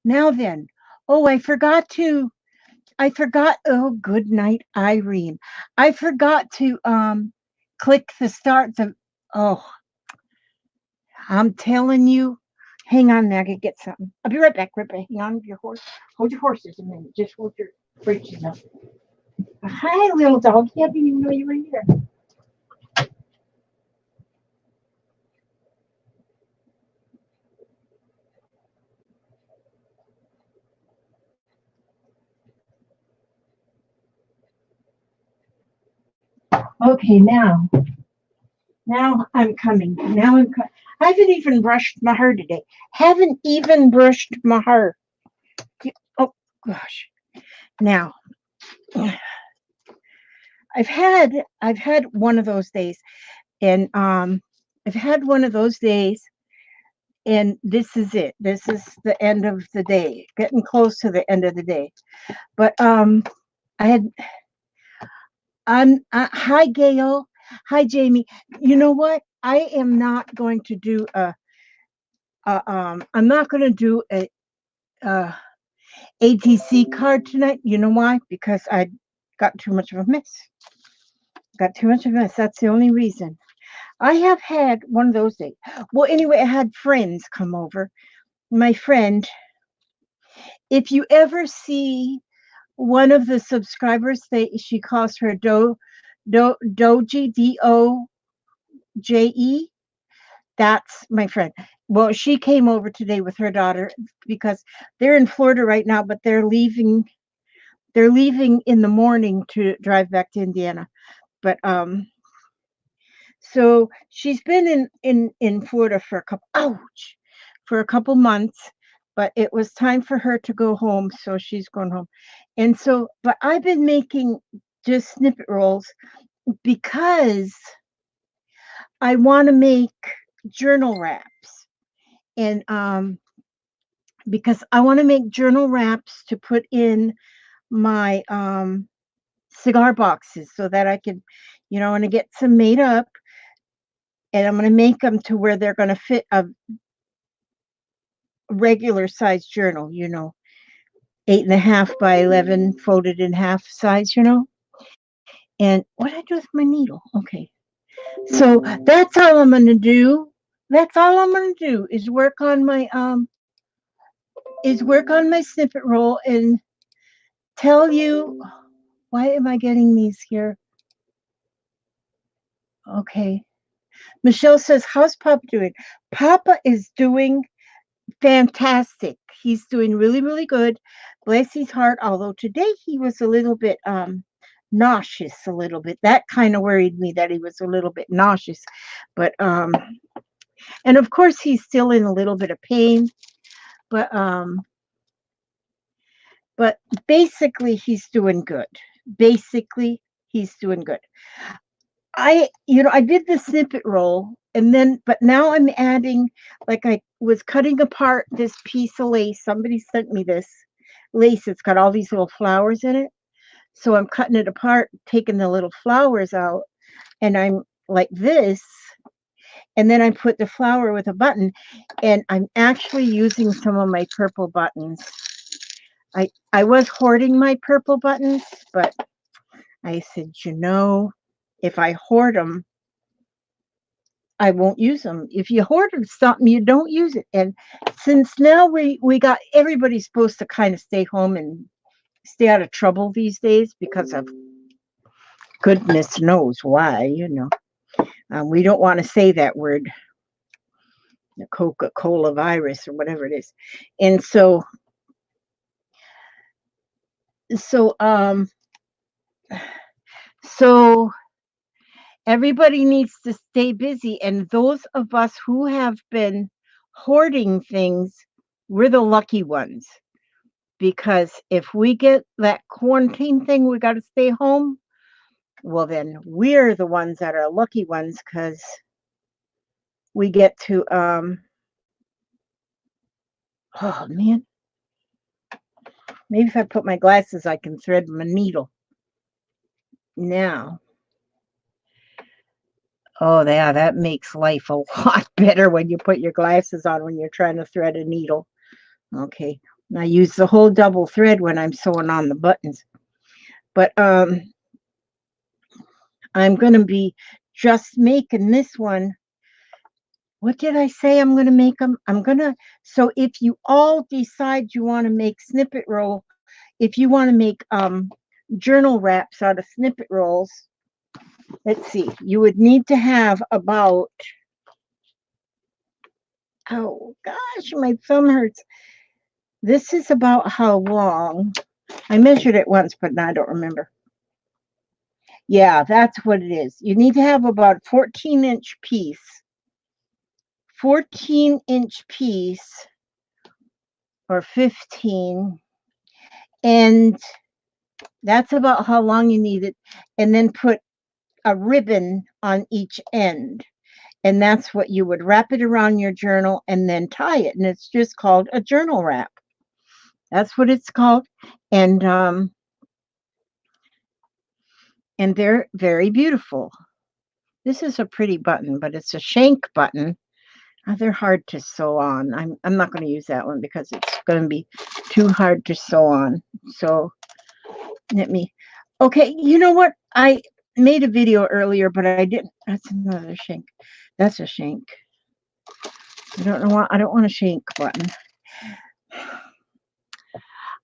Now then, oh, oh, good night, Irene. I forgot to click the start. Oh, I'm telling you. Hang on, now I gotta get something. I'll be right back. Right back. Hang on, your horse. Hold your horses a minute. Just hold your britches up. Hi, little dog. I didn't even know you were here. Okay, now I'm coming. I haven't even brushed my hair today. Haven't even brushed my hair. Oh gosh. Now I've had one of those days, and I've had one of those days, and this is it. This is the end of the day, getting close to the end of the day. But I had hi Gail, hi Jamie. You know what? I am not going to do I'm not going to do a ATC card tonight. You know why? Because I got too much of a mess. Got too much of a mess. That's the only reason. I have had one of those days. Well, anyway, I had friends come over. My friend, if you ever see one of the subscribers, she calls her Doji, Doje. That's my friend. Well, she came over today with her daughter because they're in Florida right now, but they're leaving. They're leaving in the morning to drive back to Indiana. But so she's been in Florida for a couple months, but it was time for her to go home, so she's going home. And so, but I've been making just snippet rolls because I want to make journal wraps, and because I want to make journal wraps to put in my cigar boxes so that I can, I want to get some made up, and I'm going to make them to where they're going to fit a regular size journal, 8.5 by 11 folded in half size, And what did I do with my needle? Okay. So that's all I'm going to do. That's all I'm going to do is work on my snippet roll and tell you why am I getting these here? Okay. Michelle says, how's Papa doing? Papa is doing fantastic. He's doing really, really good. Bless his heart. Although today he was a little bit nauseous, a little bit. That kind of worried me that he was a little bit nauseous. But and of course he's still in a little bit of pain. But but basically he's doing good. Basically he's doing good. I did the snippet roll, and then but now I'm adding, like, I was cutting apart this piece of lace. Somebody sent me this lace. It's got all these little flowers in it. So I'm cutting it apart, taking the little flowers out, and I'm like this, and then I put the flower with a button, and I'm actually using some of my purple buttons. I was hoarding my purple buttons, but I said, if I hoard them, I won't use them. If you hoard something, you don't use it. And since now we got everybody's supposed to kind of stay home and stay out of trouble these days because of goodness knows why. We don't want to say that word, the Coca-Cola virus or whatever it is. And so so everybody needs to stay busy, and those of us who have been hoarding things, we're the lucky ones, because if we get that quarantine thing, we got to stay home. Well, then we're the ones that are lucky ones, because we get to oh man, maybe if I put my glasses I can thread my needle now. Oh yeah, that makes life a lot better when you put your glasses on when you're trying to thread a needle. Okay, And I use the whole double thread when I'm sewing on the buttons. But I'm going to be just making this one. What did I say I'm going to make them? So if you all decide you want to make snippet roll, if you want to make journal wraps out of snippet rolls, let's see, you would need to have about, oh gosh, my thumb hurts. This is about how long. I measured it once, but now I don't remember. Yeah, that's what it is. You need to have about 14-inch piece. 14-inch piece or 15. And that's about how long you need it. And then put a ribbon on each end. And that's what you would wrap it around your journal and then tie it. And it's just called a journal wrap. That's what it's called. And they're very beautiful. This is a pretty button, but it's a shank button. They're hard to sew on. I'm not going to use that one because it's going to be too hard to sew on. So let me. Okay, you know what? I made a video earlier, but I didn't. That's another shank. That's a shank. I don't know why. I don't want a shank button.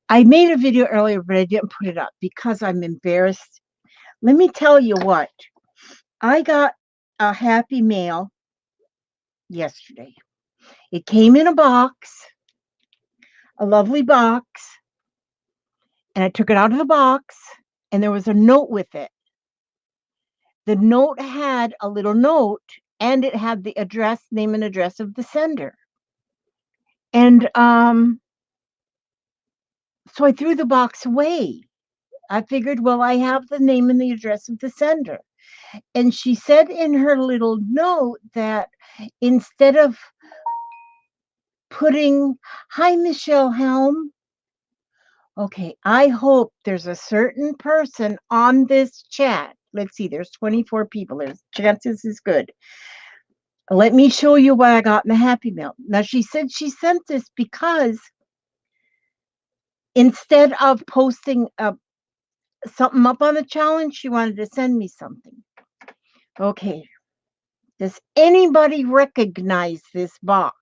I made a video earlier, but I didn't put it up because I'm embarrassed. Let me tell you what. I got a happy mail yesterday. It came in a box, a lovely box, and I took it out of the box, and there was a note with it. The note had a little note, and it had the address, name and address of the sender. And so I threw the box away. I figured, well, I have the name and the address of the sender. And she said in her little note that instead of putting, hi, Michelle Helm. Okay, I hope there's a certain person on this chat. Let's see, there's 24 people. There's chances is good. Let me show you what I got in the Happy Mail. Now, she said she sent this because instead of posting something up on the challenge, she wanted to send me something. Okay. Does anybody recognize this box?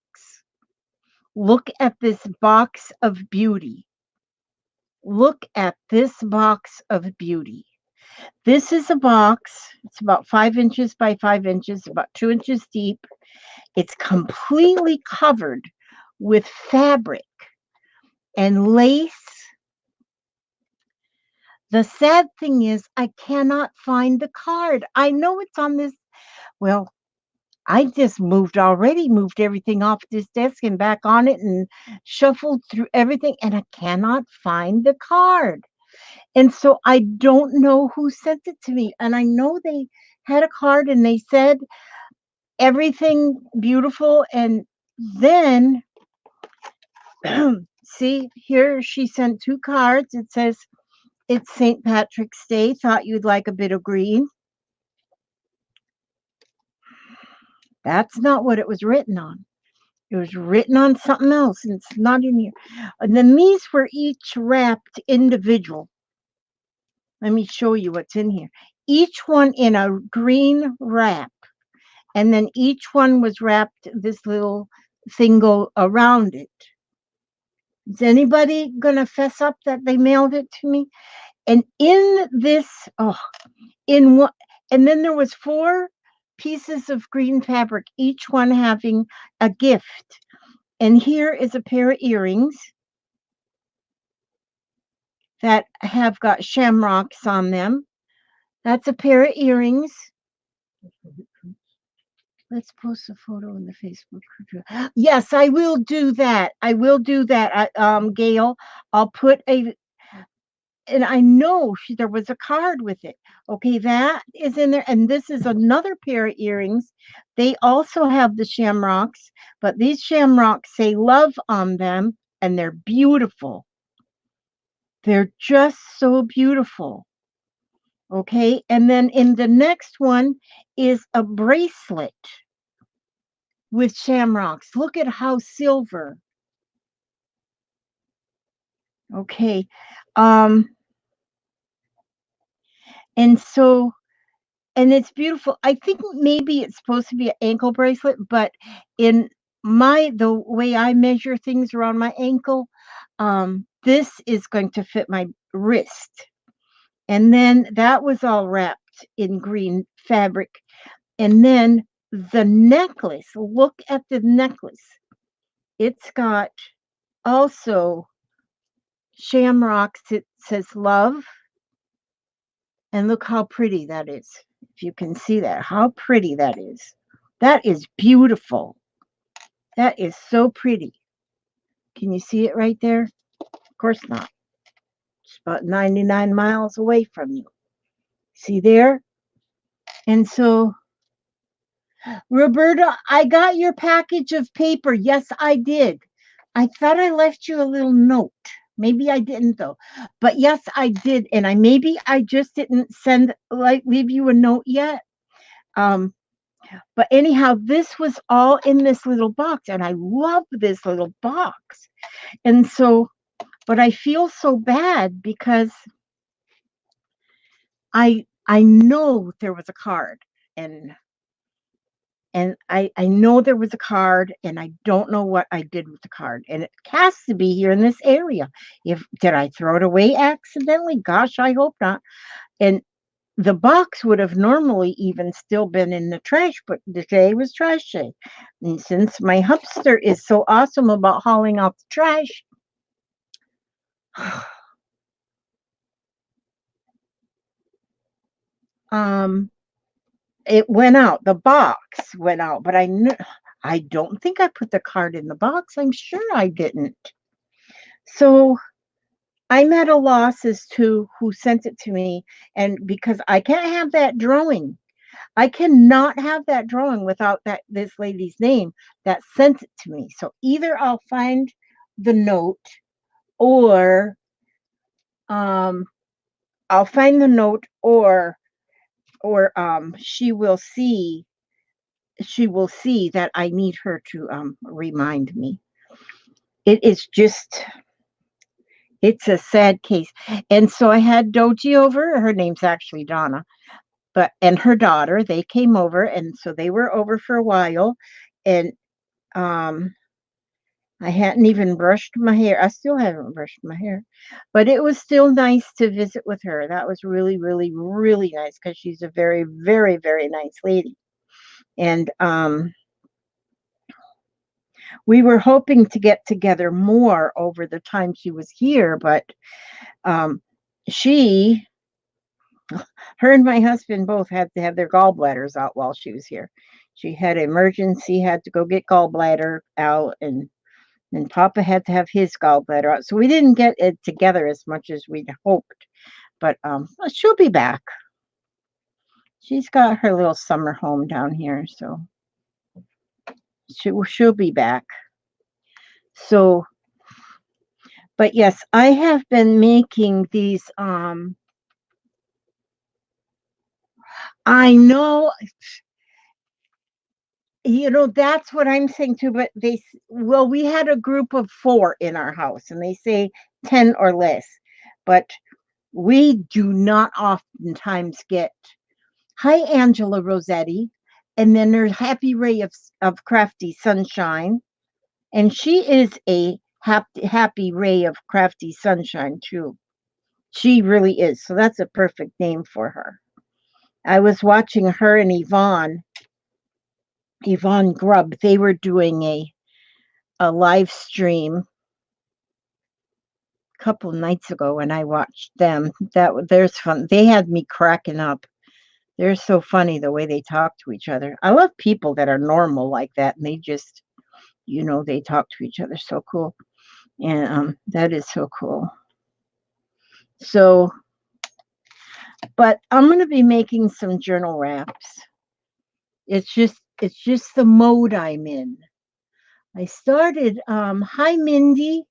Look at this box of beauty. Look at this box of beauty. This is a box. It's about 5 inches by 5 inches, about 2 inches deep. It's completely covered with fabric and lace. The sad thing is I cannot find the card. I know it's on this. Well, I just moved everything off this desk and back on it and shuffled through everything, and I cannot find the card. And so I don't know who sent it to me. And I know they had a card and they said everything beautiful. And then, see, here she sent 2 cards. It says, it's St. Patrick's Day. Thought you'd like a bit of green. That's not what it was written on. It was written on something else, and it's not in here. And then these were each wrapped individual. Let me show you what's in here. Each one in a green wrap. And then each one was wrapped, this little thing go around it. Is anybody going to fess up that they mailed it to me? And in this, in one, and then there was 4 pieces of green fabric, each one having a gift. And here is a pair of earrings that have got shamrocks on them. That's a pair of earrings. Let's post a photo in the Facebook group. Yes, I will do that. I will do that. Gail, I'll put a, and I know there was a card with it. Okay, that is in there. And this is another pair of earrings. They also have the shamrocks, but these shamrocks say love on them, and they're beautiful. They're just so beautiful. Okay, and then in the next one is a bracelet with shamrocks. Look at how silver. Okay. Um, and so, and it's beautiful. I think maybe it's supposed to be an ankle bracelet, but in the way I measure things around my ankle, this is going to fit my wrist. And then that was all wrapped in green fabric. And then the necklace, look at the necklace. It's got also shamrocks. It says love. And look how pretty that is. If you can see that, how pretty that is. That is beautiful. That is so pretty. Can you see it right there? Of course not. It's about 99 miles away from you. See there? And so, Roberta, I got your package of paper. Yes, I did. I thought I left you a little note. Maybe I didn't though. But yes, I did. And I just didn't leave you a note yet. Um, But anyhow, this was all in this little box, and I love this little box. And so, but I feel so bad because I know there was a card, and I know there was a card, and I don't know what I did with the card, and it has to be here in this area. If did I throw it away accidentally? Gosh, I hope not. And the box would have normally even still been in the trash, but today was trash day. And since my hupster is so awesome about hauling out the trash, um, it went out. The box went out, but I don't think I put the card in the box. I'm sure I didn't. So I'm at a loss as to who sent it to me, and because I can't have that drawing. I cannot have that drawing without this lady's name that sent it to me. So either I'll find the note or um I'll find the note or she will see that I need her to remind me. It is just it's a sad case. And so I had Doji over, her name's actually Donna, but and her daughter, they came over, and so they were over for a while, and um I hadn't even brushed my hair. I still haven't brushed my hair, but it was still nice to visit with her. That was really, really, really nice because she's a very, very, very nice lady. And we were hoping to get together more over the time she was here, but um, she, her and my husband both had to have their gallbladders out while she was here. She had an emergency, had to go get gallbladder out, and Papa had to have his gallbladder out. So we didn't get it together as much as we'd hoped. But she'll be back. She's got her little summer home down here, so she'll be back. So, but yes, I have been making these. I know, that's what I'm saying too. But we had a group of 4 in our house, and they say 10 or less, but we do not oftentimes get. Hi, Angela Rossetti. And then there's Happy Ray of Crafty Sunshine. And she is a happy ray of crafty sunshine, too. She really is. So that's a perfect name for her. I was watching her and Yvonne Grubb. They were doing a live stream a couple nights ago, and I watched them. There's fun. They had me cracking up. They're so funny the way they talk to each other. I love people that are normal like that, and they just, they talk to each other so cool. And that is so cool. So, but I'm going to be making some journal wraps. It's just the mode I'm in. I started. Hi, Mindy.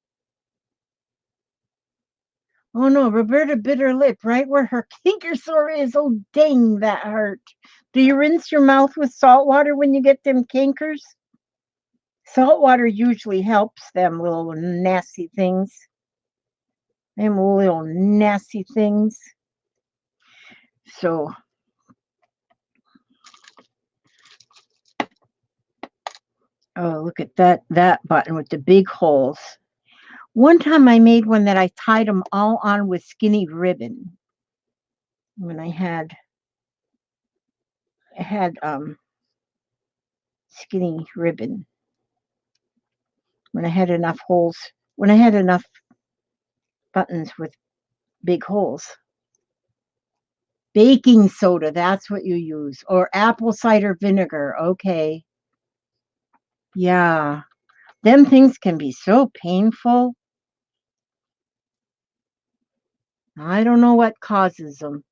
Oh no, Roberta bit her lip right where her canker sore is. Oh dang, that hurt. Do you rinse your mouth with salt water when you get them cankers? Salt water usually helps them little nasty things. Them little nasty things. So, oh, look at that button with the big holes. One time I made one that I tied them all on with skinny ribbon. When I had skinny ribbon. When I had enough holes, when I had enough buttons with big holes. Baking soda, that's what you use. Or apple cider vinegar. Okay. Yeah. Them things can be so painful. I don't know what causes them.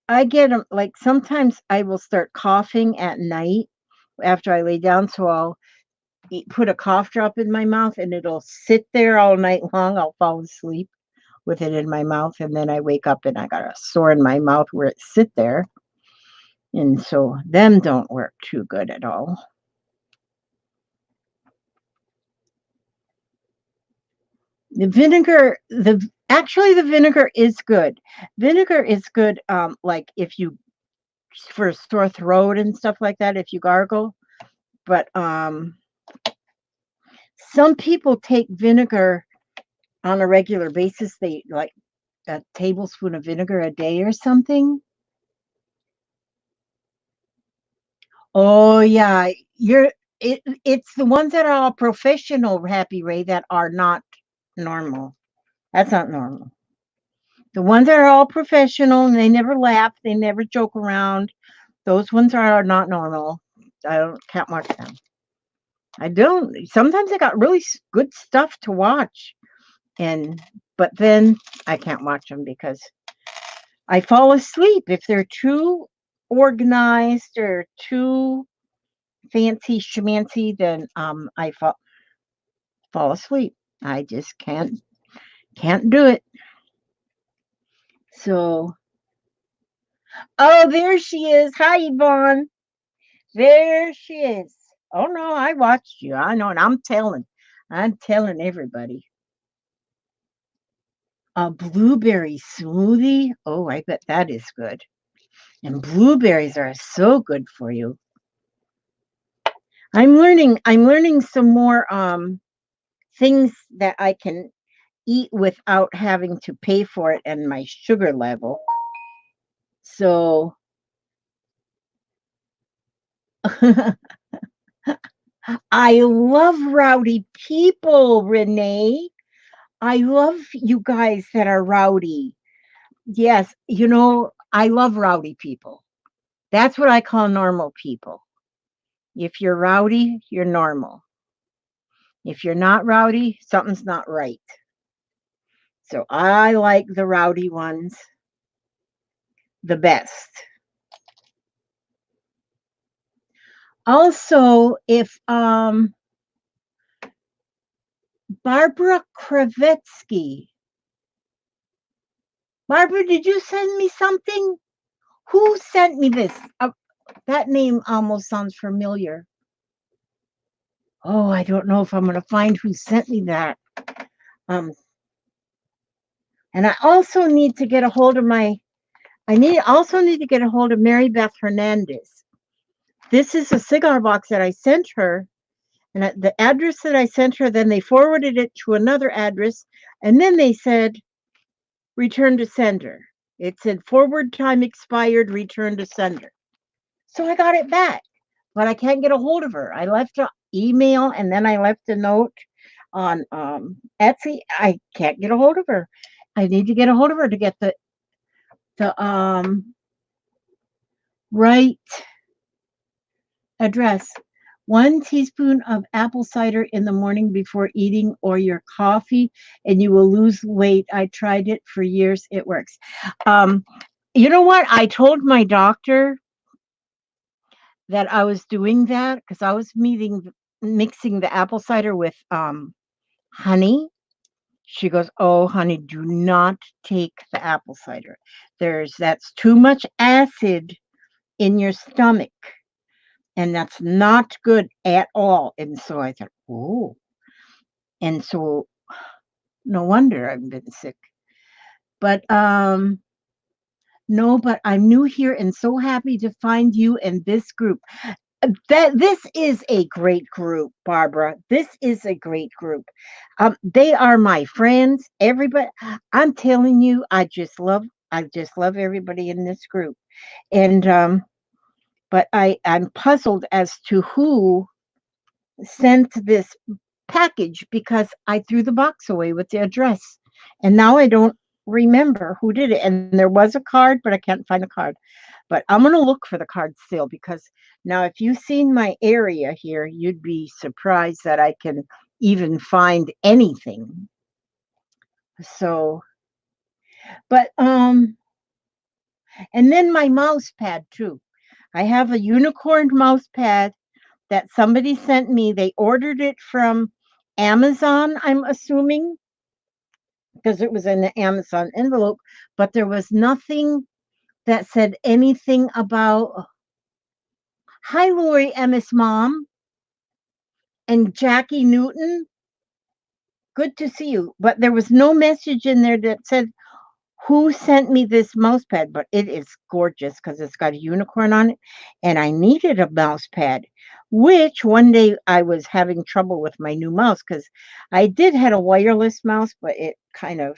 I get them, like sometimes I will start coughing at night after I lay down. So I'll put a cough drop in my mouth and it'll sit there all night long. I'll fall asleep with it in my mouth. And then I wake up and I got a sore in my mouth where it sit there. And so them don't work too good at all. The vinegar, actually the vinegar is good. Vinegar is good, like if you for sore throat and stuff like that, if you gargle. But some people take vinegar on a regular basis. They like a tablespoon of vinegar a day or something. Oh yeah, it's the ones that are all professional, Happy Ray, that are not normal. That's not normal. The ones that are all professional and they never laugh, they never joke around. Those ones are not normal. Can't watch them. I don't. Sometimes I got really good stuff to watch, but then I can't watch them because I fall asleep if they're too organized or too fancy schmancy. Then I fall asleep. I just can't do it. So, oh, there she is. Hi, Yvonne. There she is. Oh no, I watched you. I know, and I'm telling everybody. A blueberry smoothie. Oh, I bet that is good. And blueberries are so good for you. I'm learning some more things that I can eat without having to pay for it and my sugar level. So I love rowdy people, Renee. I love you guys that are rowdy. Yes, I love rowdy people. That's what I call normal people. If you're rowdy, you're normal. If you're not rowdy, something's not right. So I like the rowdy ones the best. Also, if Barbara Kravetsky. Barbara, did you send me something? Who sent me this? That name almost sounds familiar. Oh, I don't know if I'm going to find who sent me that. And I also need to get a hold of also need to get a hold of Mary Beth Hernandez. This is a cigar box that I sent her, and the address that I sent her, then they forwarded it to another address, and then they said, return to sender. It said forward time expired, return to sender. So I got it back, but I can't get a hold of her. I left an email and then I left a note on Etsy. I can't get a hold of her. I need to get a hold of her to get the right address. 1 teaspoon of apple cider in the morning before eating or your coffee, and you will lose weight. I tried it for years. It works. You know what? I told my doctor that I was doing that because I was mixing the apple cider with honey. She goes, "Oh, honey, do not take the apple cider. That's too much acid in your stomach, and that's not good at all." And so I thought, "Oh," and so no wonder I've been sick. But no, but I'm new here and so happy to find you in this group. That this is a great group, Barbara. This is a great group. They are my friends. Everybody, I'm telling you, I just love everybody in this group. And but I'm puzzled as to who sent this package because I threw the box away with the address, and now I don't remember who did it. And there was a card, but I can't find the card. But I'm gonna look for the card still because now, if you've seen my area here, you'd be surprised that I can even find anything. So, but and then my mouse pad too. I have a unicorn mouse pad that somebody sent me. They ordered it from Amazon, I'm assuming, because it was in the Amazon envelope, but there was nothing that said anything about, hi, Lori Emmis' mom and Jackie Newton. Good to see you. But there was no message in there that said who sent me this mouse pad, but it is gorgeous because it's got a unicorn on it. And I needed a mouse pad, which one day I was having trouble with my new mouse because I did had a wireless mouse, but it kind of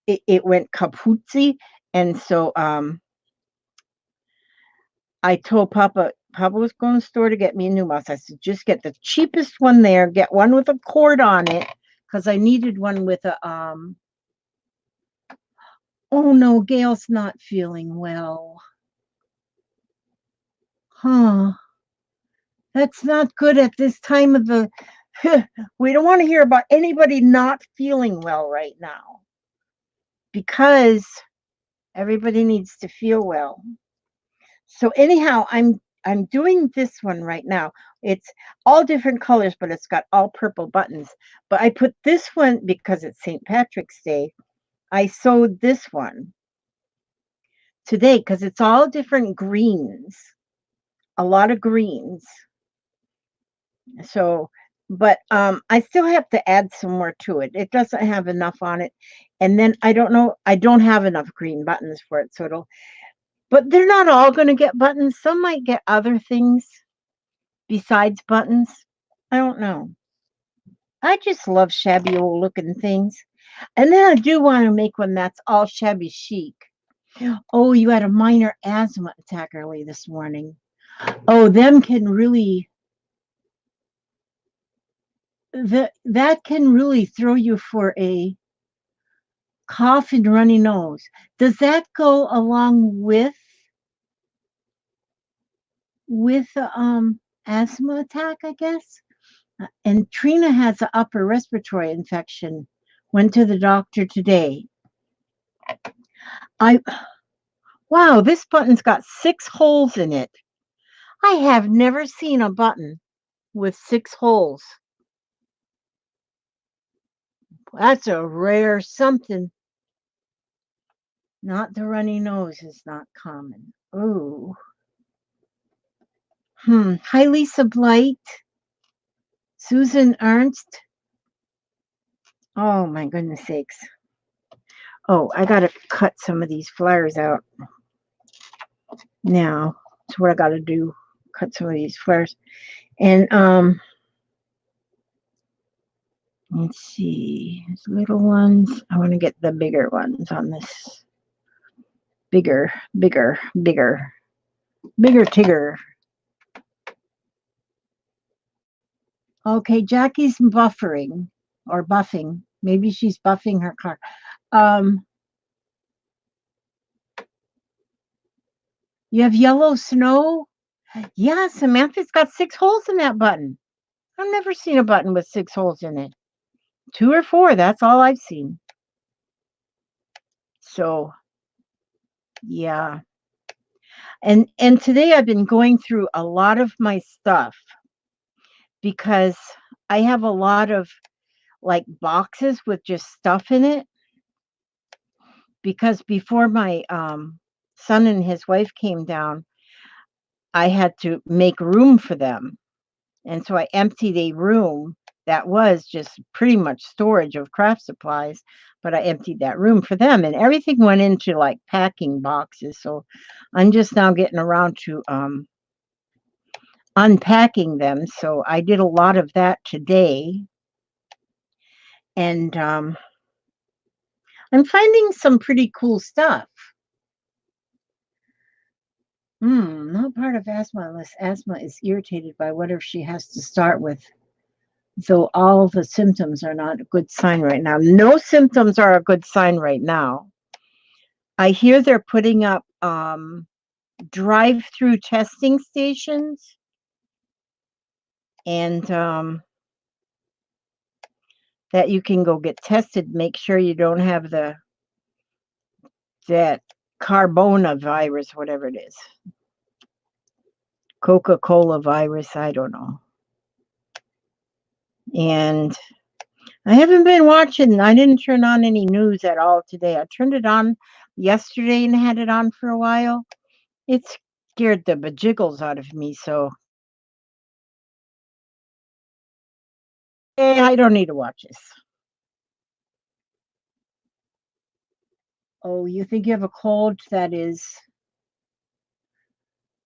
it went kaputzi. And so I told Papa was going to the store to get me a new mouse. I said, just get the cheapest one there, get one with a cord on it, because I needed one with a oh no, Gail's not feeling well. Huh. That's not good at this time of the we don't want to hear about anybody not feeling well right now because everybody needs to feel well. So anyhow, I'm doing this one right now. It's all different colors, but it's got all purple buttons. But I put this one because it's St. Patrick's Day. I sewed this one today because it's all different greens, a lot of greens. So, but I still have to add some more to it. It doesn't have enough on it. And then I don't know, I don't have enough green buttons for it. So it'll, but they're not all going to get buttons. Some might get other things besides buttons. I don't know. I just love shabby old looking things. And then I do want to make one that's all shabby chic. Oh, you had a minor asthma attack early this morning. Oh, them can really that can really throw you for a cough and runny nose. Does that go along with asthma attack, I guess? And Trina has an upper respiratory infection. Went to the doctor today. I Wow, this button's got 6 holes in it. I have never seen a button with 6 holes. That's a rare something. Not the runny nose is not common. Ooh. Hi, Lisa Blight. Susan Ernst. Oh, my goodness sakes. Oh, I got to cut some of these flowers out now. That's what I got to do. Cut some of these flowers. And let's see. These little ones. I want to get the bigger ones on this. Bigger, bigger, bigger. Bigger Tigger. Okay, Jackie's buffering or buffing. Maybe she's buffing her car. You have yellow snow? Yeah, Samantha's got 6 holes in that button. I've never seen a button with 6 holes in it. 2 or 4, that's all I've seen. So, yeah. And today I've been going through a lot of my stuff because I have a lot of like boxes with just stuff in it because before my son and his wife came down, I had to make room for them. And so I emptied a room that was just pretty much storage of craft supplies, but I emptied that room for them, and everything went into like packing boxes. So I'm just now getting around to unpacking them. So I did a lot of that today, and I'm finding some pretty cool stuff. Not part of asthma unless asthma is irritated by whatever she has to start with. Though all the symptoms are not a good sign right now. No symptoms are a good sign right now. I hear they're putting up drive-through testing stations, and that you can go get tested, make sure you don't have that carbona virus, whatever it is. Coca-Cola virus, I don't know. And I haven't been watching. I didn't turn on any news at all today. I turned it on yesterday and had it on for a while. It scared the bejiggles out of me, so I don't need to watch this. Oh, you think you have a cold that is...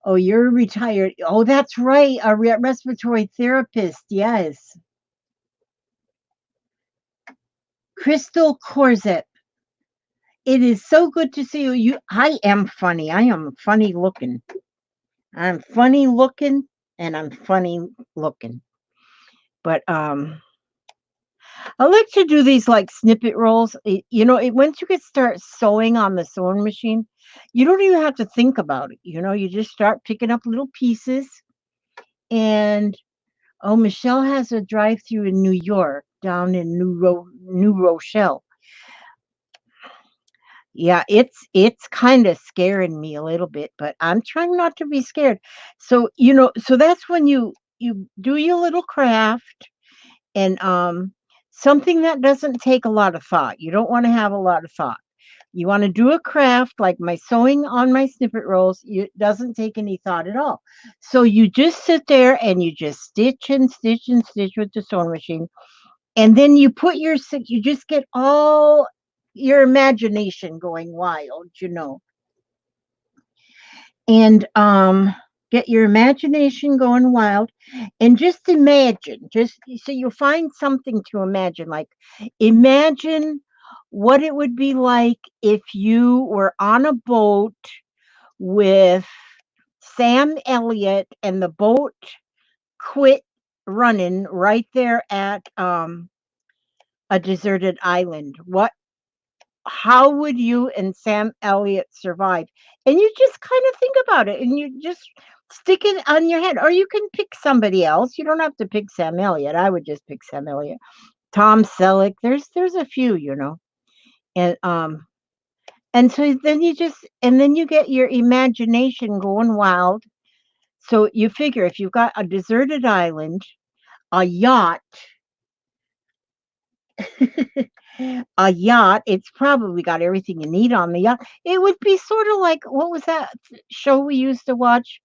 Oh, you're retired. Oh, that's right. A respiratory therapist. Yes. Crystal Corzet. It is so good to see you. I am funny. I am funny looking. I'm funny looking, and I'm funny looking. But I like to do these like snippet rolls. Once you start sewing on the sewing machine, you don't even have to think about it. You just start picking up little pieces. And oh, Michelle has a drive-through in New York, down in New Rochelle. Yeah, it's kind of scaring me a little bit, but I'm trying not to be scared. So, so that's when you do your little craft, and something that doesn't take a lot of thought. You don't want to have a lot of thought. You want to do a craft like my sewing on my snippet rolls. It doesn't take any thought at all. So you just sit there and you just stitch and stitch and stitch with the sewing machine. And then you just get all your imagination going wild, and get your imagination going wild, and just imagine, just so you'll find something to imagine. Like, imagine what it would be like if you were on a boat with Sam Elliott and the boat quit running right there at a deserted island. How would you and Sam Elliott survive? And you just kind of think about it, and you just stick it on your head. Or you can pick somebody else. You don't have to pick Sam Elliott. I would just pick Sam Elliott. Tom Selleck. There's a few, and so then you get your imagination going wild. So you figure if you've got a deserted island, a yacht, a yacht, it's probably got everything you need on the yacht. It would be sort of like, what was that show we used to watch?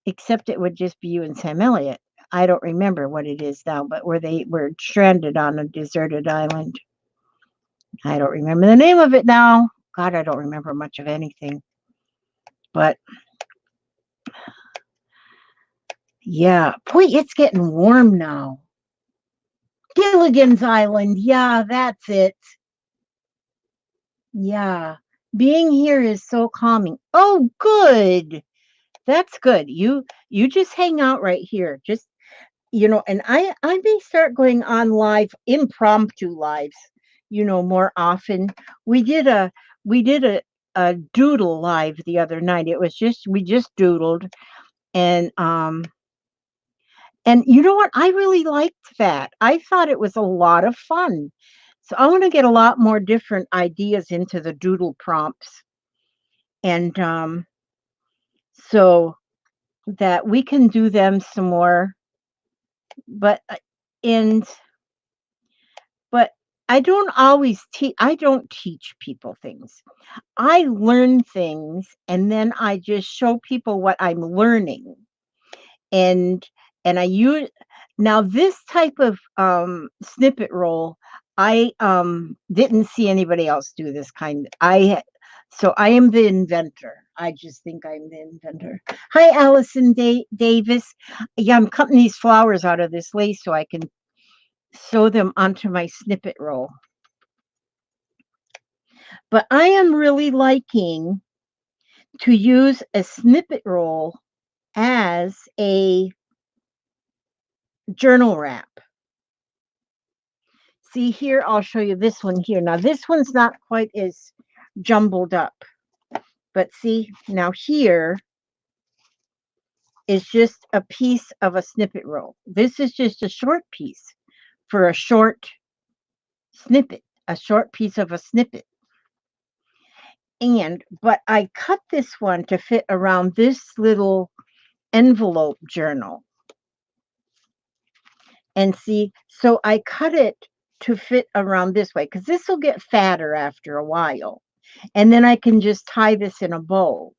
Except it would just be you and Sam Elliott. I don't remember what it is now, but where they were stranded on a deserted island. I don't remember the name of it now. God, I don't remember much of anything. But yeah, boy, it's getting warm now. Gilligan's Island. Yeah, that's it. Yeah. Being here is so calming. Oh, good. That's good. You just hang out right here. Just, and I may start going on live, impromptu lives, more often. We did a doodle live the other night. We just doodled, and you know what? I really liked that. I thought it was a lot of fun. So I want to get a lot more different ideas into the doodle prompts, and so that we can do them some more. But and but I don't always teach. I don't teach people things. I learn things, and then I just show people what I'm learning, and and I use Now this type of snippet roll, I didn't see anybody else do this kind. So I am the inventor. I just think I'm the inventor. Hi, Allison Davis. Yeah, I'm cutting these flowers out of this lace so I can sew them onto my snippet roll. But I am really liking to use a snippet roll as a journal wrap. See here, I'll show you this one here. Now this one's not quite as jumbled up, but see now here is just a piece of a snippet roll. This is just a short piece for a short snippet, a short piece of a snippet. But I cut this one to fit around this little envelope journal. And see, so I cut it to fit around this way because this will get fatter after a while. And then I can just tie this in a bow.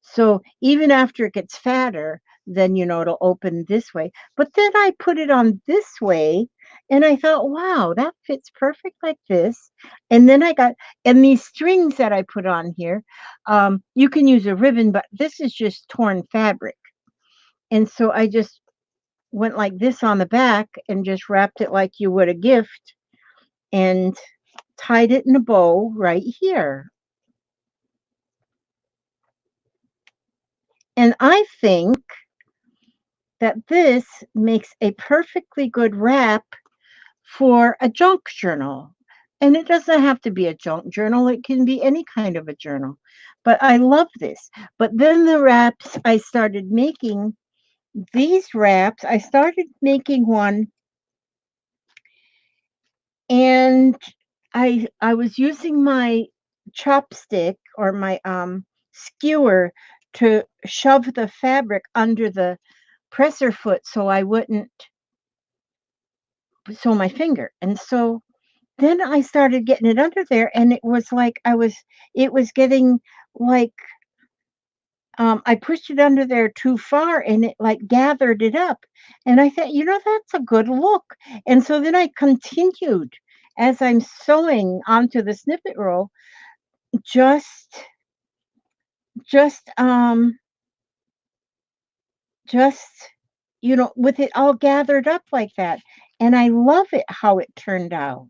So even after it gets fatter, then, it'll open this way. But then I put it on this way and I thought, wow, that fits perfect like this. And then and these strings that I put on here, you can use a ribbon, but this is just torn fabric. And so I just went like this on the back and just wrapped it like you would a gift and tied it in a bow right here. And I think that this makes a perfectly good wrap for a junk journal. And it doesn't have to be a junk journal, it can be any kind of a journal. But I love this. But then the wraps, I started making these wraps. I started making one and I was using my chopstick or my skewer to shove the fabric under the presser foot so I wouldn't sew my finger. And so then I started getting it under there and it was like it was getting like I pushed it under there too far and it like gathered it up. And I thought, that's a good look. And so then I continued as I'm sewing onto the snippet roll, just just um just with it all gathered up like that. And I love it how it turned out.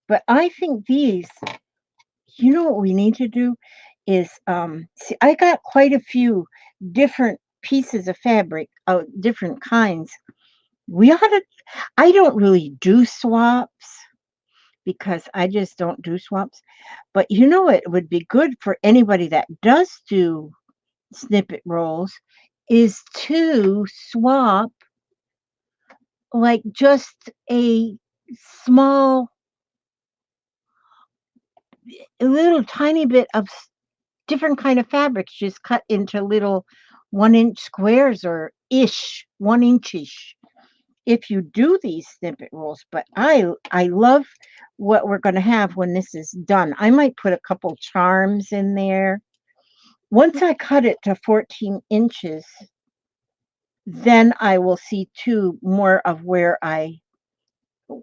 But I think these, what we need to do is see, I got quite a few different pieces of fabric, different kinds. We ought to, I don't really do swaps because I just don't do swaps. But it would be good for anybody that does do snippet rolls is to swap like just a small, a little tiny bit of different kind of fabrics just cut into little 1-inch squares or 1-inch-ish if you do these snippet rolls. But I love what we're going to have when this is done. I might put a couple charms in there. Once I cut it to 14 inches, then I will see too more of where I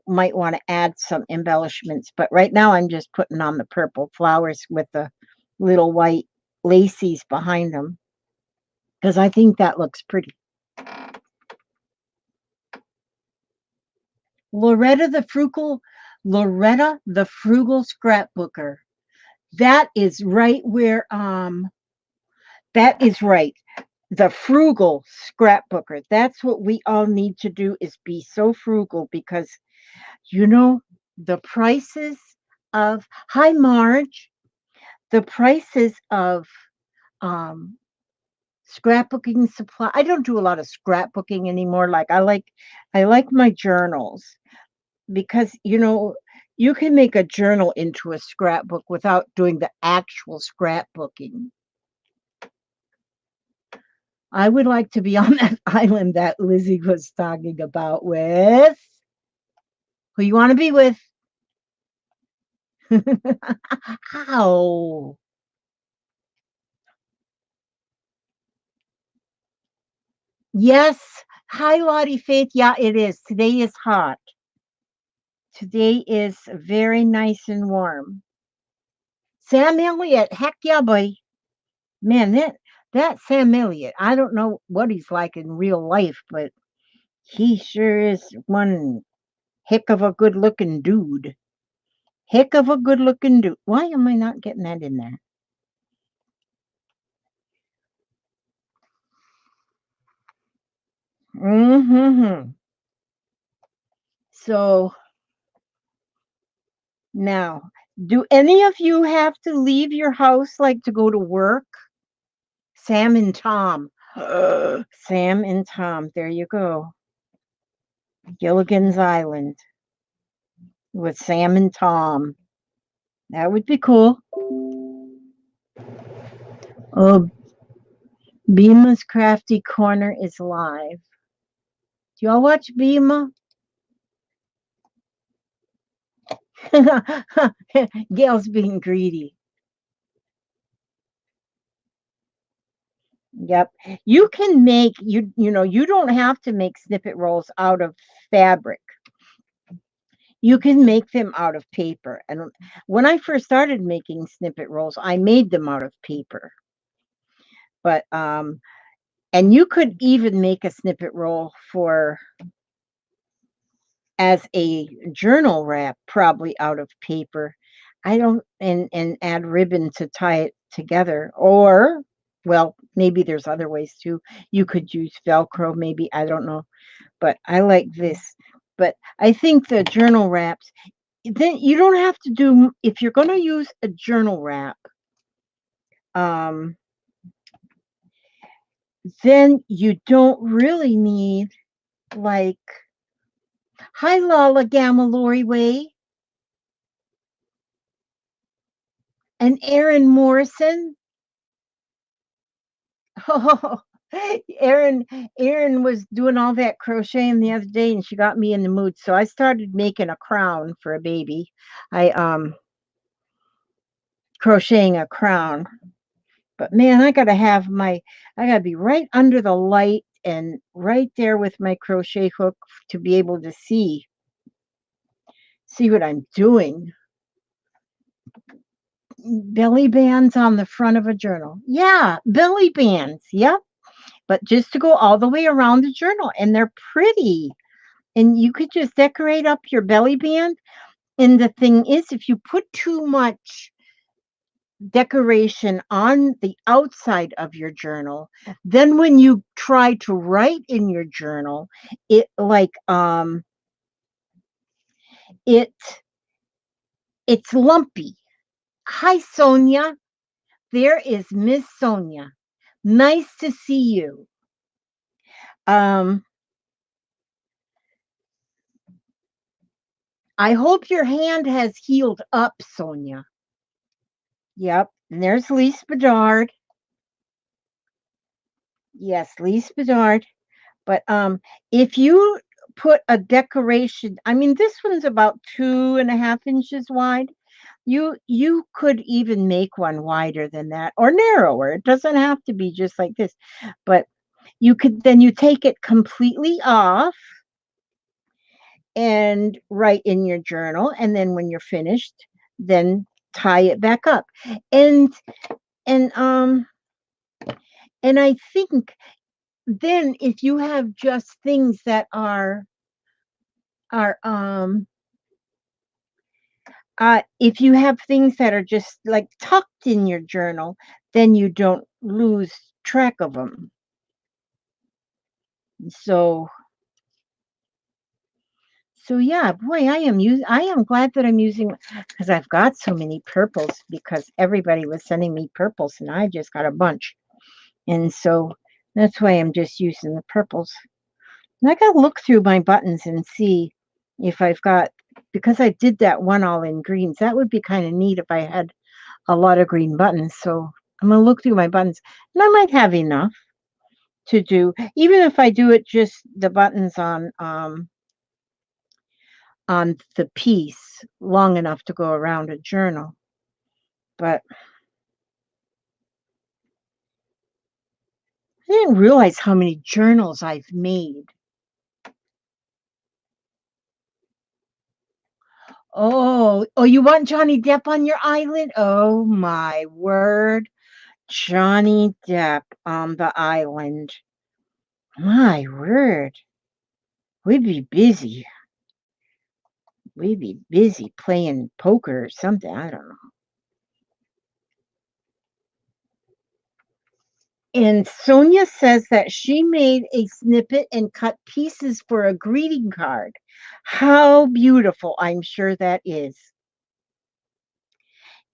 might want to add some embellishments. But right now I'm just putting on the purple flowers with the little white laces behind them because I think that looks pretty. Loretta the Frugal scrapbooker. That is right where that is right. The frugal scrapbooker. That's what we all need to do is be so frugal because the prices of hi Marge, the prices of um scrapbooking supply. I don't do a lot of scrapbooking anymore. Like I like my journals because you can make a journal into a scrapbook without doing the actual scrapbooking. I would like to be on that island that Lizzie was talking about with who you want to be with. Ow. Yes. Hi, Lottie Faith. Yeah, it is. Today is hot. Today is very nice and warm. Sam Elliott. Heck yeah, boy. Man, that Sam Elliott. I don't know what he's like in real life, but he sure is one heck of a good looking dude. Heck of a good looking dude. Why am I not getting that in there? Mm-hmm. So now, do any of you have to leave your house like to go to work? Sam and Tom. Sam and Tom. There you go. Gilligan's Island with Sam and Tom. That would be cool. Oh, Bima's Crafty Corner is live. Do y'all watch Bima? Gail's being greedy. Yep. You can make you don't have to make snippet rolls out of fabric. You can make them out of paper. And when I first started making snippet rolls, I made them out of paper. But and you could even make a snippet roll for as a journal wrap, probably out of paper. I don't and add ribbon to tie it together. Or well, maybe there's other ways too. You could use Velcro, maybe. I don't know. But I like this. But I think the journal wraps, then you don't have to do, if you're going to use a journal wrap, um, then you don't really need like, hi Lala Gamma Lori Way and Erin Morrison. Oh, Erin, Erin was doing all that crocheting the other day, and she got me in the mood. So I started making a crown for a baby. I crocheting a crown. But man, I gotta be right under the light and right there with my crochet hook to be able to see what I'm doing. Belly bands on the front of a journal. Yeah, belly bands. Yep. But just to go all the way around the journal, and they're pretty. And you could just decorate up your belly band. And the thing is, if you put too much decoration on the outside of your journal, then when you try to write in your journal, it like it it's lumpy. Hi Sonia, there is Miss Sonia. Nice to see you. um I hope your hand has healed up, Sonia. Yep. And there's Lise Bedard. Yes, Lise Bedard. But if you put a decoration, I mean, this one's about 2.5 inches wide. You could even make one wider than that or narrower. It doesn't have to be just like this. But you take it completely off and write in your journal. And then when you're finished, then tie it back up. And and um and I think then if you have just things that are if you have things that are just like tucked in your journal, then you don't lose track of them. So yeah, boy, I am glad that I'm using, because I've got so many purples because everybody was sending me purples and I just got a bunch. And so that's why I'm just using the purples. And I gotta look through my buttons and see if I've got, because I did that one all in greens. That would be kind of neat if I had a lot of green buttons. So I'm gonna look through my buttons, and I might have enough to do, even if I do it just the buttons on the piece long enough to go around a journal. But didn't realize how many journals I've made. Oh, you want Johnny Depp on your island? Oh my word. Johnny Depp on the island. My word. We'd be busy. We'd be busy playing poker or something. I don't know. And Sonia says that she made a snippet and cut pieces for a greeting card. How beautiful I'm sure that is.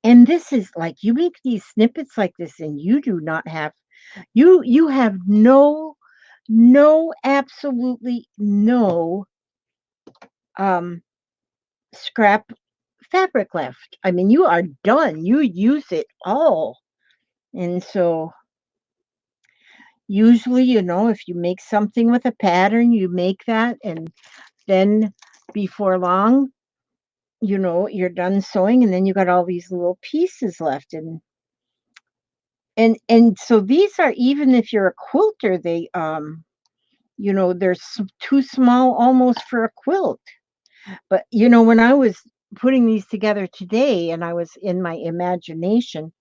And this is like you make these snippets like this and you do not have you have no absolutely no um scrap fabric left. I mean, you are done. You use it all. And so usually, if you make something with a pattern, you make that and then before long, you're done sewing and then you got all these little pieces left and so these are even if you're a quilter, they they're too small almost for a quilt. But when I was putting these together today and I was in my imagination,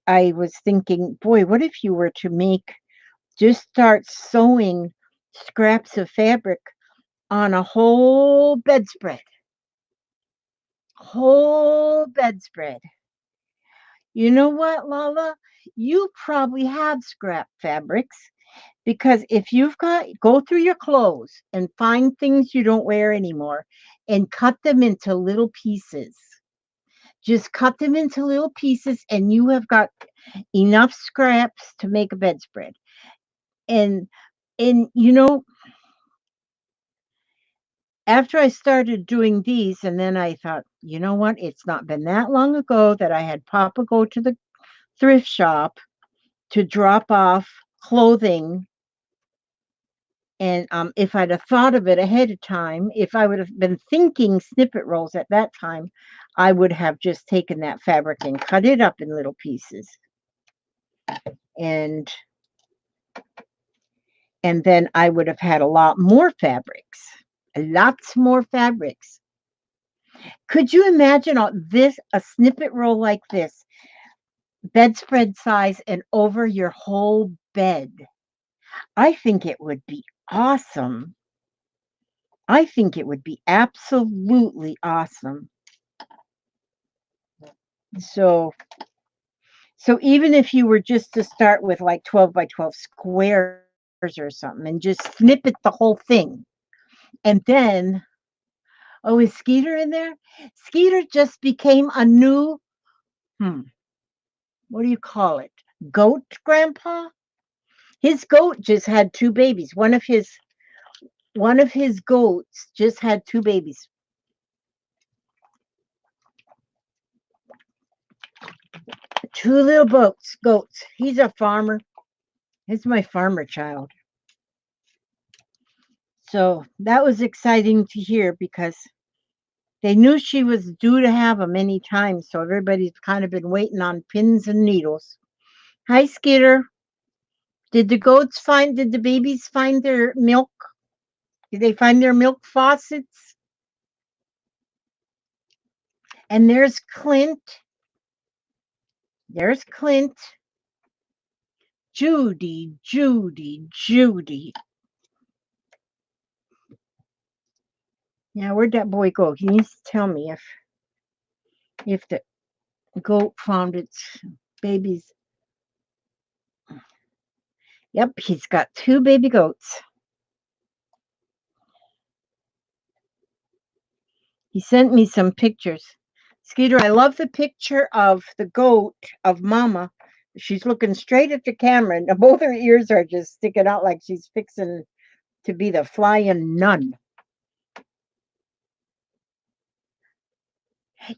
I was thinking, boy, what if you were to just start sewing scraps of fabric on a whole bedspread. You know what, Lala? You probably have scrap fabrics because if go through your clothes and find things you don't wear anymore and cut them into little pieces. Just cut them into little pieces and you have got enough scraps to make a bedspread. And and after I started doing these, and then I thought, you know what? It's not been that long ago that I had Papa go to the thrift shop to drop off clothing. And if I'd have thought of it ahead of time, if I would have been thinking snippet rolls at that time, I would have just taken that fabric and cut it up in little pieces. And then I would have had a lot more fabrics. Lots more fabrics. Could you imagine a snippet roll like this, bedspread size and over your whole bed? I think it would be awesome. I think it would be absolutely awesome. So even if you were just to start with like 12 by 12 squares or something and just snippet the whole thing. And then, oh, is Skeeter in there? Skeeter just became a new, what do you call it? Goat grandpa? His goat just had two babies. One of his goats just had two babies. Two little goats. He's a farmer. He's my farmer child. So that was exciting to hear because they knew she was due to have them any time. So everybody's kind of been waiting on pins and needles. Hi, Skeeter. Did the babies find their milk? Did they find their milk faucets? And there's Clint. There's Clint. Judy. Now, where'd that boy go? He needs to tell me if the goat found its babies. Yep, he's got two baby goats. He sent me some pictures. Skeeter, I love the picture of the goat of Mama. She's looking straight at the camera, and both her ears are just sticking out like she's fixing to be the flying nun.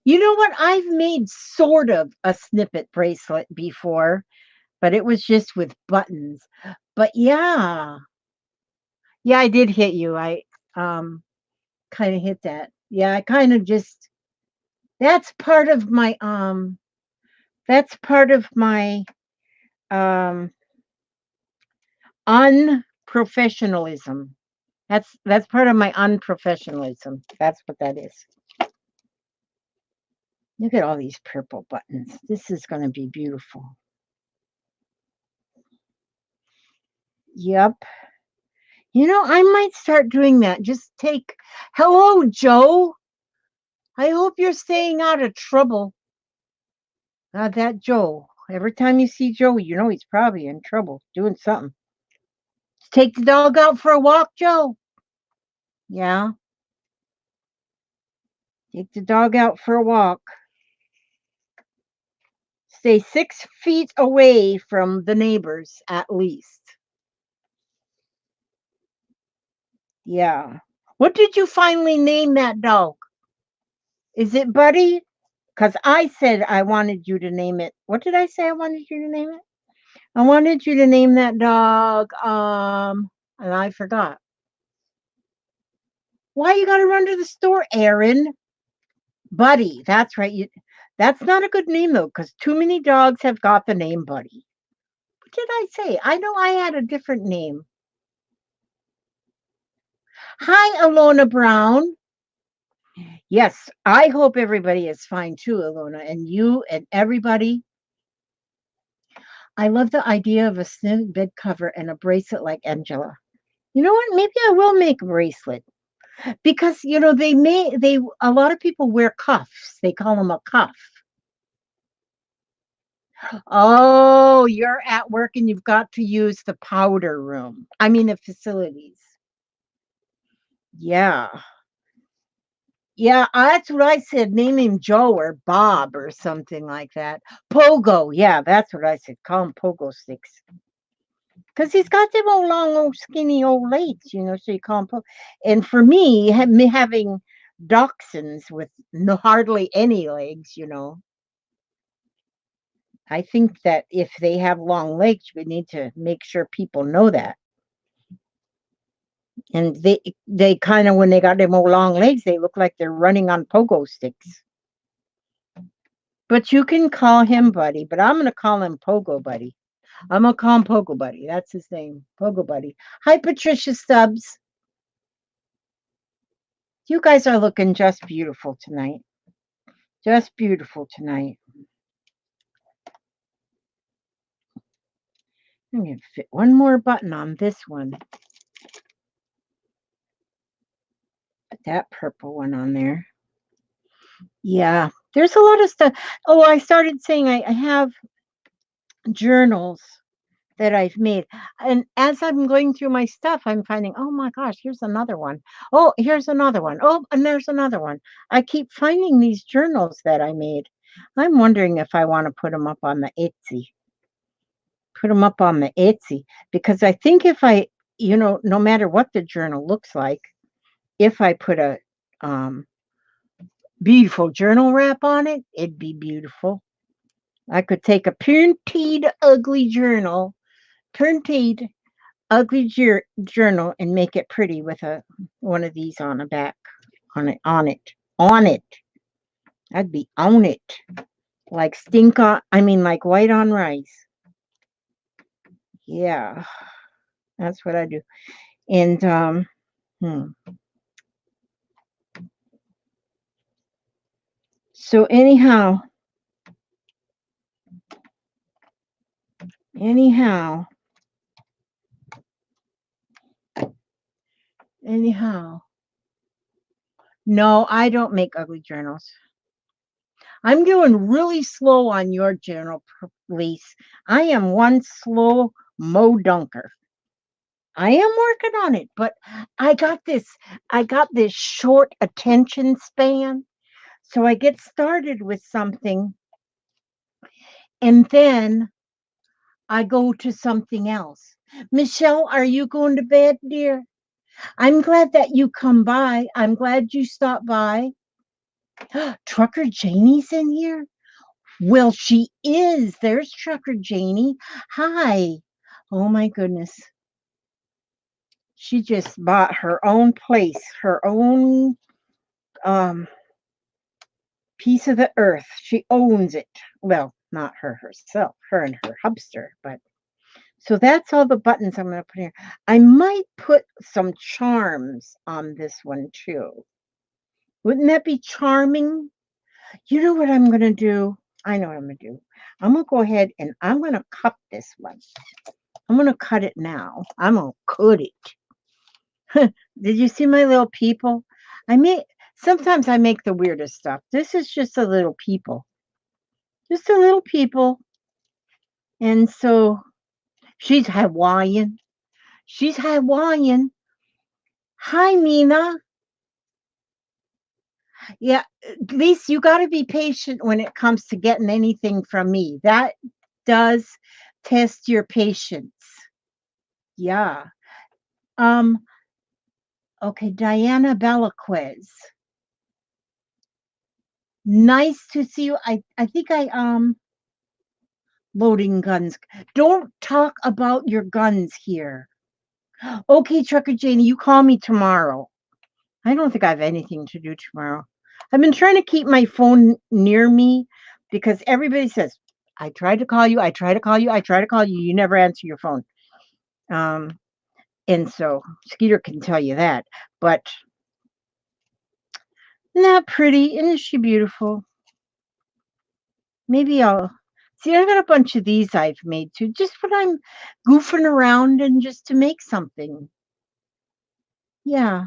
You know what? I've made sort of a snippet bracelet before, but it was just with buttons. But yeah, I did hit you. I kind of hit that. Yeah, I kind of just that's part of my um Unprofessionalism. That's part of my unprofessionalism. That's what that is. Look at all these purple buttons. This is going to be beautiful. Yep. You know, I might start doing that. Just take, hello, Joe. I hope you're staying out of trouble. That Joe. Every time you see Joe, you know he's probably in trouble doing something. Take the dog out for a walk, Joe. Yeah. Take the dog out for a walk. Stay 6 feet away from the neighbors at least. Yeah. What did you finally name that dog? Is it Buddy? Because I said I wanted you to name it. What did I say I wanted you to name it? I wanted you to name that dog, and I forgot. Why you gotta run to the store, Aaron? Buddy, that's right. That's not a good name though, because too many dogs have got the name Buddy. What did I say? I know I had a different name. Hi, Alona Brown. Yes, I hope everybody is fine too, Alona, and you and everybody. I love the idea of a snippet bed cover and a bracelet like Angela. You know what? Maybe I will make a bracelet because you know they a lot of people wear cuffs. They call them a cuff. Oh, you're at work and you've got to use the powder room. I mean the facilities. Yeah. Yeah, that's what I said. Name him Joe or Bob or something like that. Pogo. Yeah, that's what I said. Call him Pogo Sticks. Because he's got them old long, old skinny old legs, you know, so you call him Pogo. And for me, me having dachshunds with no hardly any legs, you know, I think that if they have long legs, we need to make sure people know that. And they kind of when they got them old long legs, they look like they're running on pogo sticks. But you can call him Buddy, but I'm gonna call him Pogo Buddy. I'm gonna call him Pogo Buddy. That's his name, Pogo Buddy. Hi, Patricia Stubbs. You guys are looking just beautiful tonight. Just beautiful tonight. I'm gonna fit one more button on this one. Put that purple one on there. Yeah, there's a lot of stuff. Oh, I started saying I have journals that I've made. And as I'm going through my stuff, I'm finding, oh my gosh, here's another one. Oh, here's another one. Oh, and there's another one. I keep finding these journals that I made. I'm wondering if I want to put them up on the Etsy. Put them up on the Etsy because I think if I, you know, no matter what the journal looks like, if I put a beautiful journal wrap on it, it'd be beautiful. I could take a printed ugly journal, printed ugly journal, and make it pretty with a one of these on the back, on it. I'd be on it, like stink on. I mean, like white on rice. Yeah, that's what I do. And hmm. So anyhow, anyhow, anyhow. No, I don't make ugly journals. I'm doing really slow on your journal, Lise. I am one slow Mo Dunker. I am working on it, but I got this short attention span. So I get started with something and then I go to something else. Michelle, are you going to bed, dear? I'm glad that you come by. I'm glad you stopped by. Trucker Janie's in here? Well, she is. There's Trucker Janie. Hi. Oh my goodness. She just bought her own place, her own um piece of the earth. She owns it. Well, not her herself, her and her hubster, but So that's all the buttons I'm going to put here. I might put some charms on this one too. Wouldn't that be charming? You know what I'm going to do? I know what I'm going to do. I'm going to go ahead and I'm going to cut this one. I'm going to cut it now. I'm going to cut it. Did you see my little people? Sometimes I make the weirdest stuff. This is just a little people. Just a little people. And so she's Hawaiian. She's Hawaiian. Hi, Mina. Yeah, at least you got to be patient when it comes to getting anything from me. That does test your patience. Yeah. Um, okay, Diana Bellaquez. Nice to see you. I think loading guns. Don't talk about your guns here. Okay, Trucker Janie, you call me tomorrow. I don't think I have anything to do tomorrow. I've been trying to keep my phone near me because everybody says, I tried to call you, I try to call you, I try to call you, you never answer your phone. And so Skeeter can tell you that. But isn't that pretty? Isn't she beautiful? Maybe I'll see. I got a bunch of these I've made too, just when I'm goofing around and just to make something. Yeah.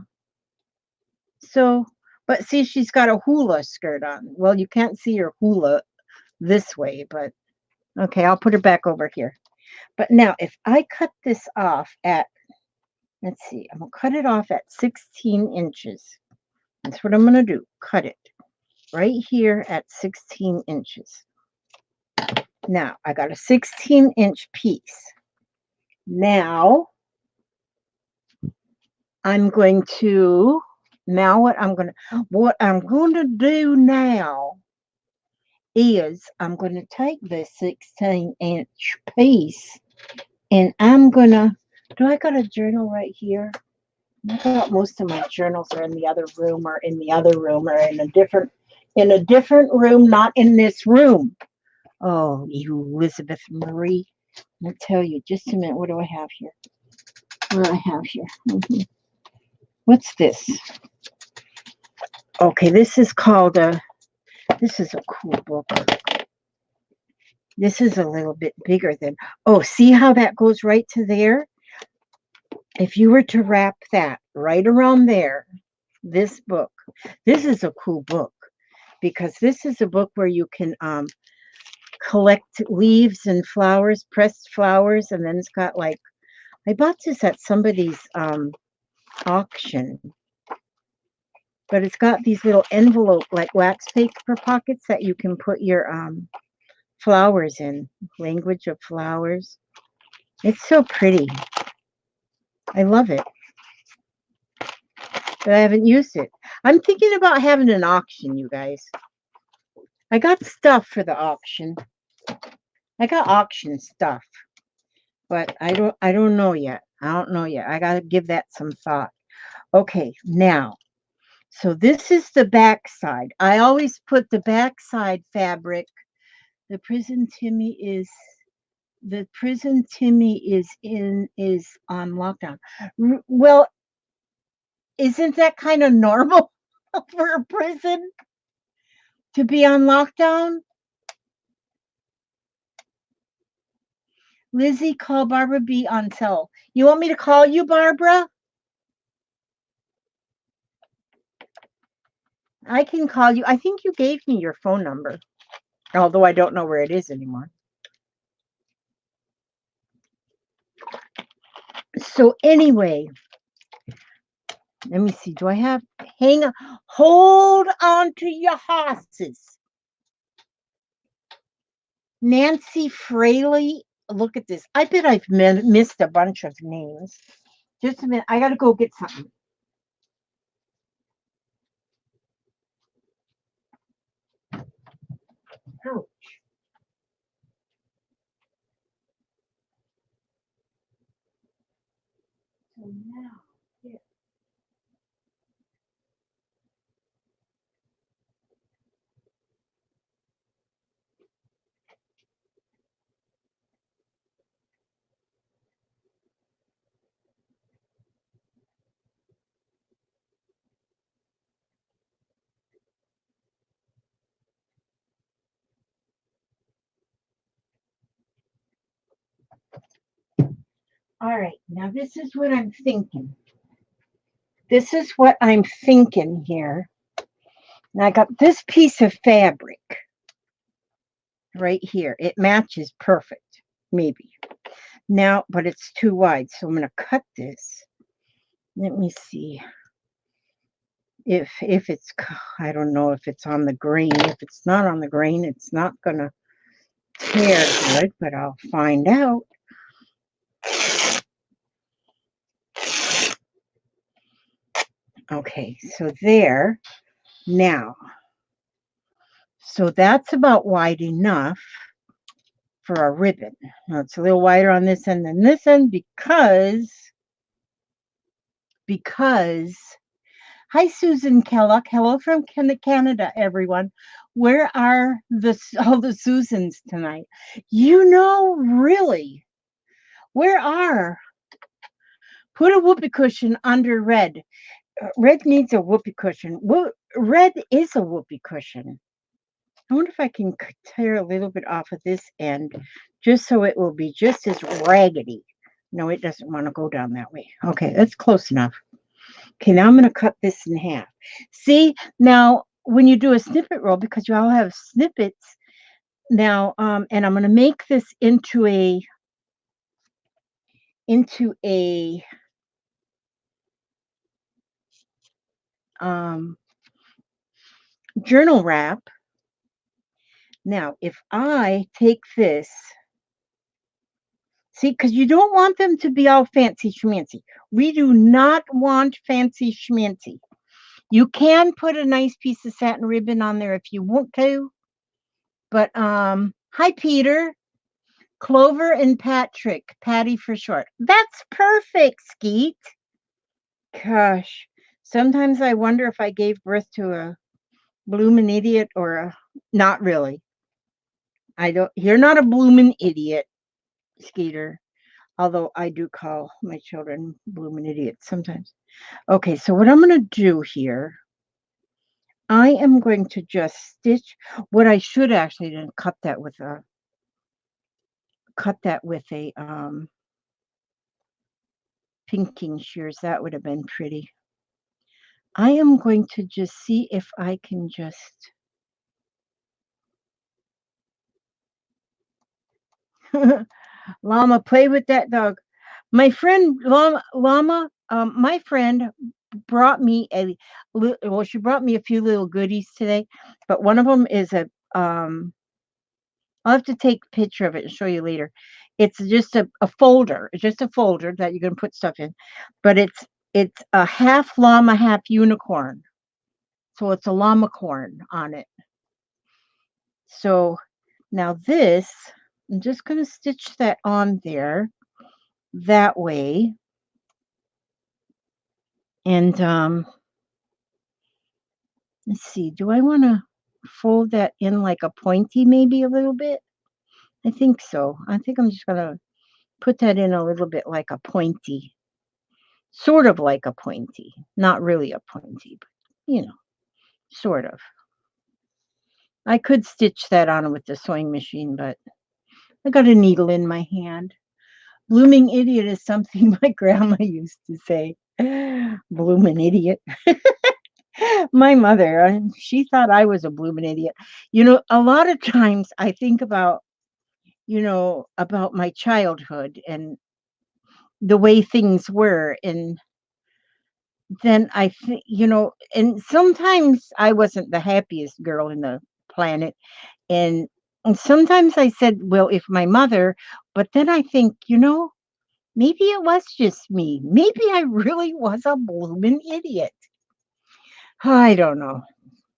So, but see, she's got a hula skirt on. Well, you can't see her hula this way, but okay, I'll put her back over here. But now, if I cut this off at, let's see, I'm going to cut it off at 16 inches. That's what I'm going to do. Cut it right here at 16 inches. Now, I got a 16-inch piece. Now, I'm going to, what I'm going to do now is I'm going to take this 16-inch piece and I'm going to, do I got a journal right here? I thought most of my journals are in the other room or in the other room or in a different room, not in this room. Oh, you Elizabeth Marie. I'll tell you, just a minute. What do I have here? What do I have here? What's this? Okay, this is called this is a cool book. This is a little bit bigger than, oh, see how that goes right to there? If you were to wrap that right around there, this book, this is a cool book because this is a book where you can collect leaves and flowers, pressed flowers, and then it's got like, I bought this at somebody's auction, but it's got these little envelope, like wax paper pockets that you can put your flowers in, language of flowers. It's so pretty. I love it. But I haven't used it. I'm thinking about having an auction, you guys. I got stuff for the auction. I got auction stuff. But I don't know yet. I don't know yet. I gotta give that some thought. Okay, now. So this is the back side. I always put the back side fabric. The prison Timmy is on lockdown. Well, isn't that kind of normal for a prison to be on lockdown? Lizzie, call Barbara B on cell. You want me to call you, Barbara? I can call you. I think you gave me your phone number, although I don't know where it is anymore. So anyway, let me see. Do I have, hang on, hold on to your horses. Nancy Fraley, look at this. I bet I've missed a bunch of names. Just a minute. I got to go get something. Ouch. So now, here. All right, now this is what I'm thinking. This is what I'm thinking here. And I got this piece of fabric right here. It matches perfect, maybe. Now, but it's too wide, so I'm going to cut this. Let me see if it's, I don't know if it's on the grain. If it's not on the grain, it's not going to tear good, but I'll find out. Okay, so there. Now, so that's about wide enough for a ribbon. Now it's a little wider on this end than this end because hi Susan Kellogg, hello from Canada, everyone. Where are all the Susans tonight? Really, where are? Put a whoopee cushion under red. Red needs a whoopee cushion. Red is a whoopee cushion. I wonder if I can tear a little bit off of this end just so it will be just as raggedy. No, it doesn't want to go down that way. Okay, that's close enough. Okay, now I'm going to cut this in half. See, now when you do a snippet roll, because you all have snippets now, and I'm going to make this into a journal wrap. Now, if I take this, see, because you don't want them to be all fancy schmancy. We do not want fancy schmancy. You can put a nice piece of satin ribbon on there if you want to. But hi Peter, Clover and Patrick, Patty for short. That's perfect, Skeet. Gosh, sometimes I wonder if I gave birth to a bloomin' idiot or a not really. I don't. You're not a bloomin' idiot, Skeeter. Although I do call my children bloomin' idiots sometimes. Okay, so what I'm going to do here, I am going to just stitch what I should actually then cut that with a pinking shears. That would have been pretty. I am going to just see if I can just Llama, play with that dog. My friend Llama, my friend brought me she brought me a few little goodies today, but one of them is a I'll have to take a picture of it and show you later. It's just a folder. It's just a folder that you can put stuff in, but it's a half llama, half unicorn. So it's a llama corn on it. So now this, I'm just going to stitch that on there that way. And let's see, do I want to fold that in like a pointy maybe a little bit? I think so. I think I'm just going to put that in a little bit like a pointy, sort of like a pointy, not really a pointy, but sort of. I could stitch that on with the sewing machine, but I got a needle in my hand. Blooming idiot is something my grandma used to say. Blooming idiot. My mother, she thought I was a blooming idiot. A lot of times I think about, about my childhood and the way things were. And then I think, and sometimes I wasn't the happiest girl in the planet. And sometimes I said, well, if my mother, but then I think, maybe it was just me. Maybe I really was a blooming idiot. I don't know.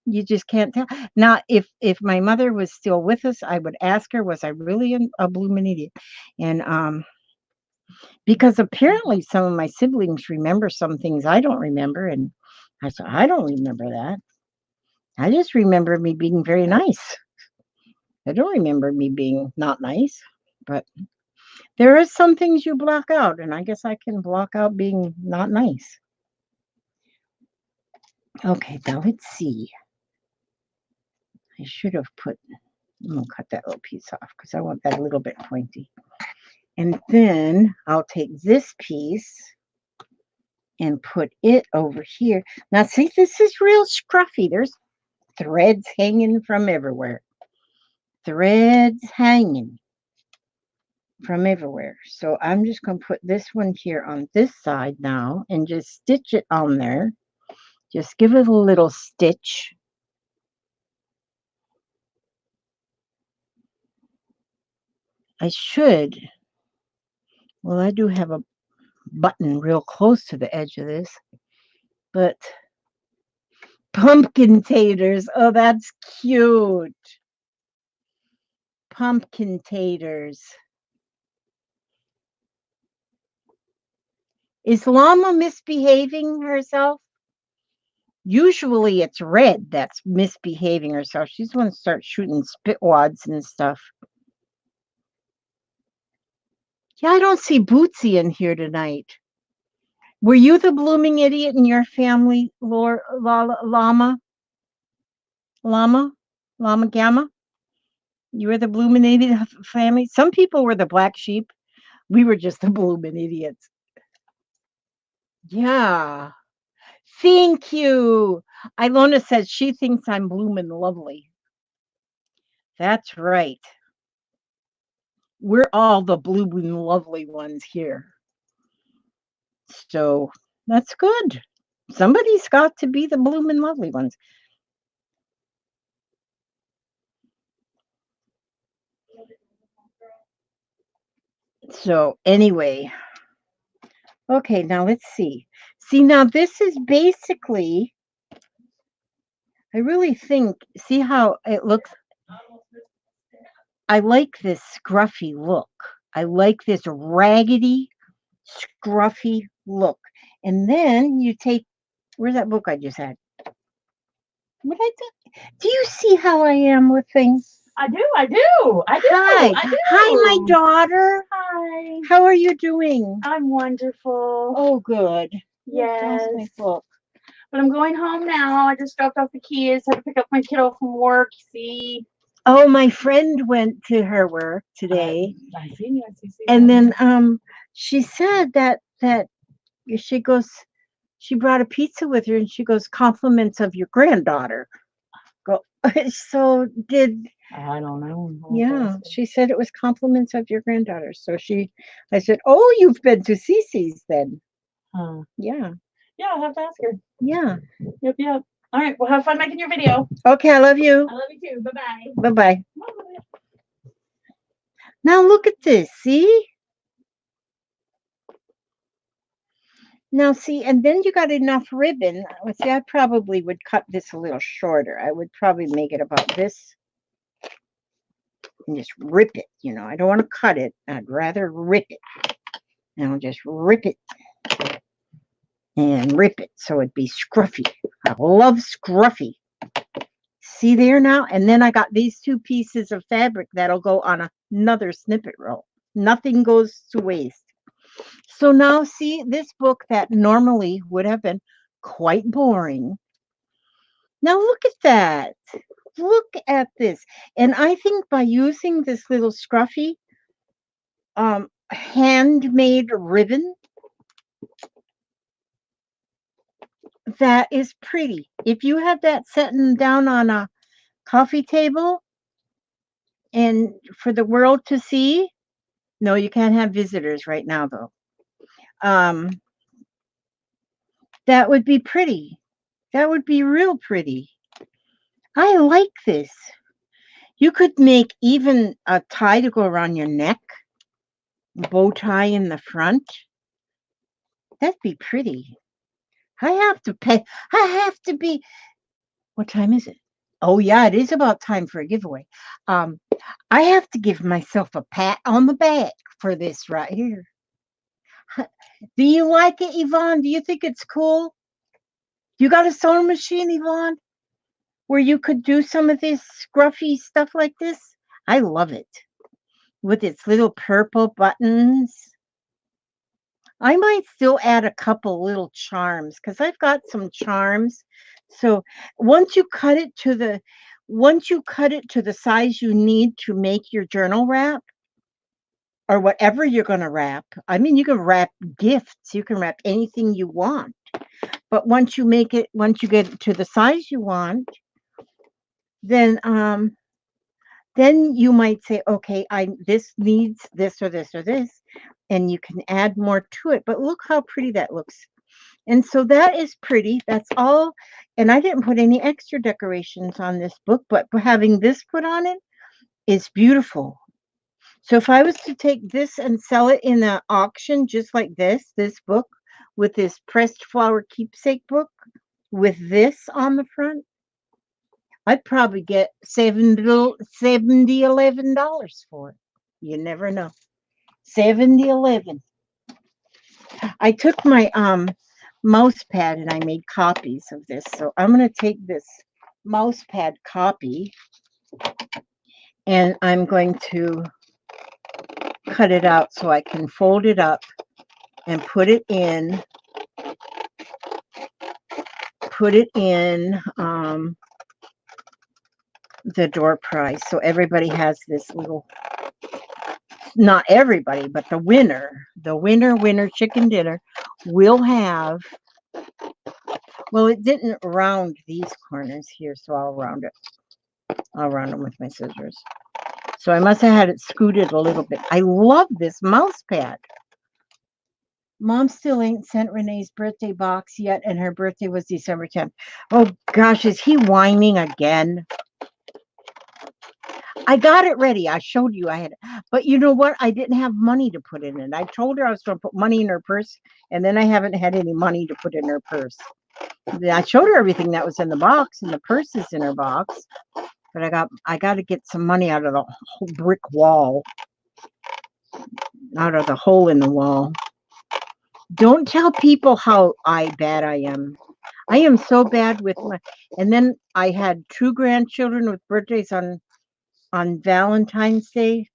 You just can't tell. Now, if my mother was still with us, I would ask her, was I really a blooming idiot? And because apparently some of my siblings remember some things I don't remember, and I said, I don't remember that. I just remember me being very nice. I don't remember me being not nice, but there are some things you block out, and I guess I can block out being not nice. Okay, now let's see. I should have I'm gonna cut that little piece off because I want that a little bit pointy. And then I'll take this piece and put it over here. Now see, this is real scruffy. There's threads hanging from everywhere. Threads hanging from everywhere. So I'm just going to put this one here on this side now and just stitch it on there. Just give it a little stitch. I should, well, I do have a button real close to the edge of this, but pumpkin taters. Oh, that's cute. Pumpkin taters. Is Llama misbehaving herself? Usually it's Red that's misbehaving herself. She's going to start shooting spit wads and stuff. Yeah, I don't see Bootsy in here tonight. Were you the blooming idiot in your family, Llama? Llama? Llama Gamma? You were the blooming idiot family? Some people were the black sheep. We were just the blooming idiots. Yeah. Thank you. Ilona says she thinks I'm bloomin' lovely. That's right. We're all the bloomin' lovely ones here. So that's good. Somebody's got to be the bloomin' lovely ones. So anyway, okay, now let's see. See, now this is basically, I really think, see how it looks? I like this scruffy look. I like this raggedy, scruffy look. And then you take, where's that book I just had? What I do? Do you see how I am with things? I do. Hi. I do. Hi, my daughter. Hi. How are you doing? I'm wonderful. Oh, good. Yes. That's my book. But I'm going home now. I just dropped off the kids. Had to pick up my kiddo from work. See. Oh, my friend went to her work today. I see you. And then she said that she goes, she brought a pizza with her and she goes, compliments of your granddaughter. Go. So did, I don't know. yeah, she said it was compliments of your granddaughter. So I said, oh, you've been to Cece's then. Huh. Yeah. Yeah, I'll have to ask her. Yeah. Yep. All right. Well, have fun making your video. Okay, I love you. I love you too. Bye-bye. Bye-bye. Now look at this. See? Now see, and then you got enough ribbon. Well, see, I probably would cut this a little shorter. I would probably make it about this and just rip it. You know, I don't want to cut it. I'd rather rip it. And I'll just rip it and rip it so it'd be scruffy. I love scruffy. See there now? And then I got these two pieces of fabric that'll go on another snippet roll. Nothing goes to waste. So now see, this book that normally would have been quite boring. Now look at that. Look at this. And I think by using this little scruffy handmade ribbon, that is pretty. If you have that sitting down on a coffee table and for the world to see, no, you can't have visitors right now though. That would be pretty. That would be real pretty. I like this. You could make even a tie to go around your neck, bow tie in the front. That'd be pretty. I have to pay. I have to be. What time is it? Oh, yeah, it is about time for a giveaway. I have to give myself a pat on the back for this right here. Do you like it, Yvonne? Do you think it's cool? You got a sewing machine, Yvonne, where you could do some of this scruffy stuff like this? I love it. With its little purple buttons. I might still add a couple little charms because I've got some charms. So once you cut it to the size you need to make your journal wrap, or whatever you're going to wrap. I mean, you can wrap gifts, you can wrap anything you want. But once you get it to the size you want, then you might say, okay, this needs this or this or this, and you can add more to it. But look how pretty that looks. And so that is pretty. That's all. And I didn't put any extra decorations on this book, but having this put on it is beautiful. So if I was to take this and sell it in an auction just like this book with this pressed flower keepsake book with this on the front, I'd probably get $11 for it. You never know. 11. I took my mouse pad and I made copies of this. So I'm going to take this mouse pad copy and I'm going to cut it out so I can fold it up and put it in the door prize. So everybody has this little, not everybody, but the winner chicken dinner will have, well, it didn't round these corners here, so I'll round them with my scissors. So I must have had it scooted a little bit. I love this mouse pad. Mom still ain't sent Renee's birthday box yet, and her birthday was December 10th. Oh, gosh, is he whining again? I got it ready. I showed you I had, but you know what? I didn't have money to put in it. I told her I was going to put money in her purse, and then I haven't had any money to put in her purse. I showed her everything that was in the box, and the purse is in her box. But I got to get some money out of the whole brick wall, out of the hole in the wall. Don't tell people how bad I am. I am so bad with my. And then I had 2 grandchildren with birthdays on Valentine's Day,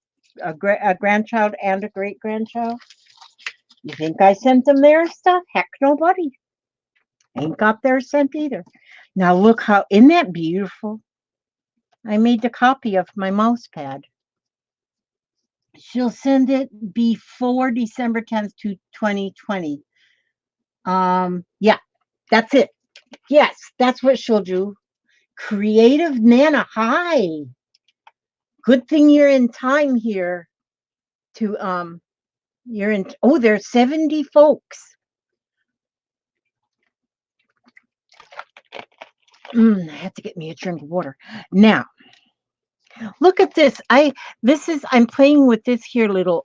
a grandchild and a great grandchild. You think I sent them their stuff? Heck, nobody. Ain't got their scent either. Now look how, isn't that beautiful? I made the copy of my mouse pad. She'll send it before December 10th to 2020. Yeah, that's it. Yes, that's what she'll do. Creative Nana, hi. Good thing you're in time here to you're in. Oh, there's 70 folks. I have to get me a drink of water. Now, look at this. I'm playing with this here little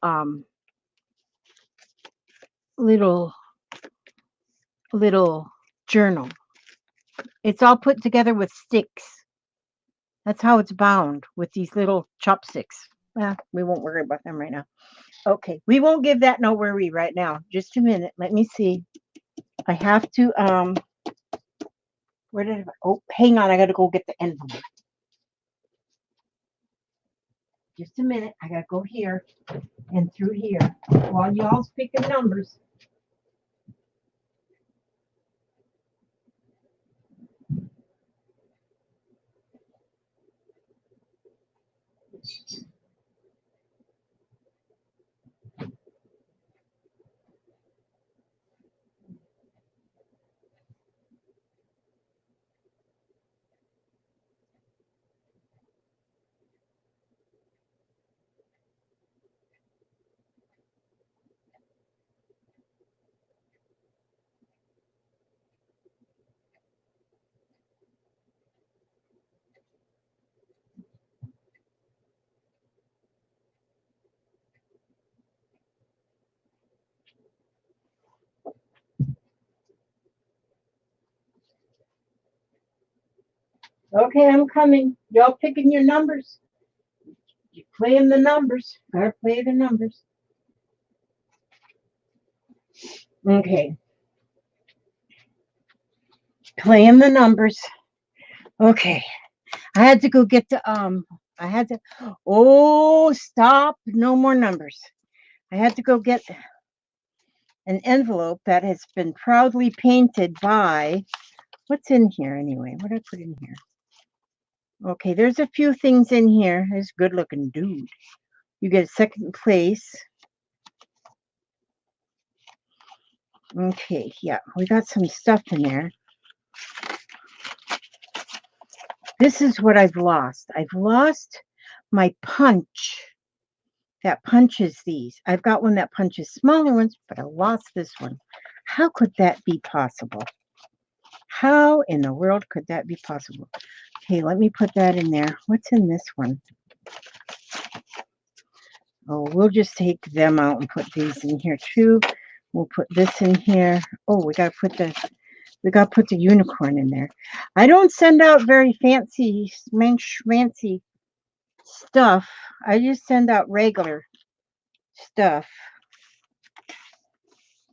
journal. It's all put together with sticks. That's how it's bound, with these little chopsticks. We won't worry about them right now. Okay, we won't give that no worry right now. Just a minute. Let me see. I have to where did hang on, I gotta go get the envelope. Just a minute, I gotta go here and through here while y'all's picking numbers. Okay, I'm coming. Y'all picking your numbers. You're playing the numbers. Gotta play the numbers. Okay. Playing the numbers. Okay. I had to go get the stop. No more numbers. I had to go get an envelope that has been proudly painted by, what's in here anyway? What did I put in here? Okay, there's a few things in here. There's a good looking dude. You get second place. Okay, yeah, we got some stuff in there. This is what I've lost. I've lost my punch that punches these. I've got one that punches smaller ones, but I lost this one. How could that be possible? How in the world could that be possible? Okay, let me put that in there. What's in this one? Oh, we'll just take them out and put these in here too. We'll put this in here. Oh, we gotta put the unicorn in there. I don't send out very fancy stuff. I just send out regular stuff.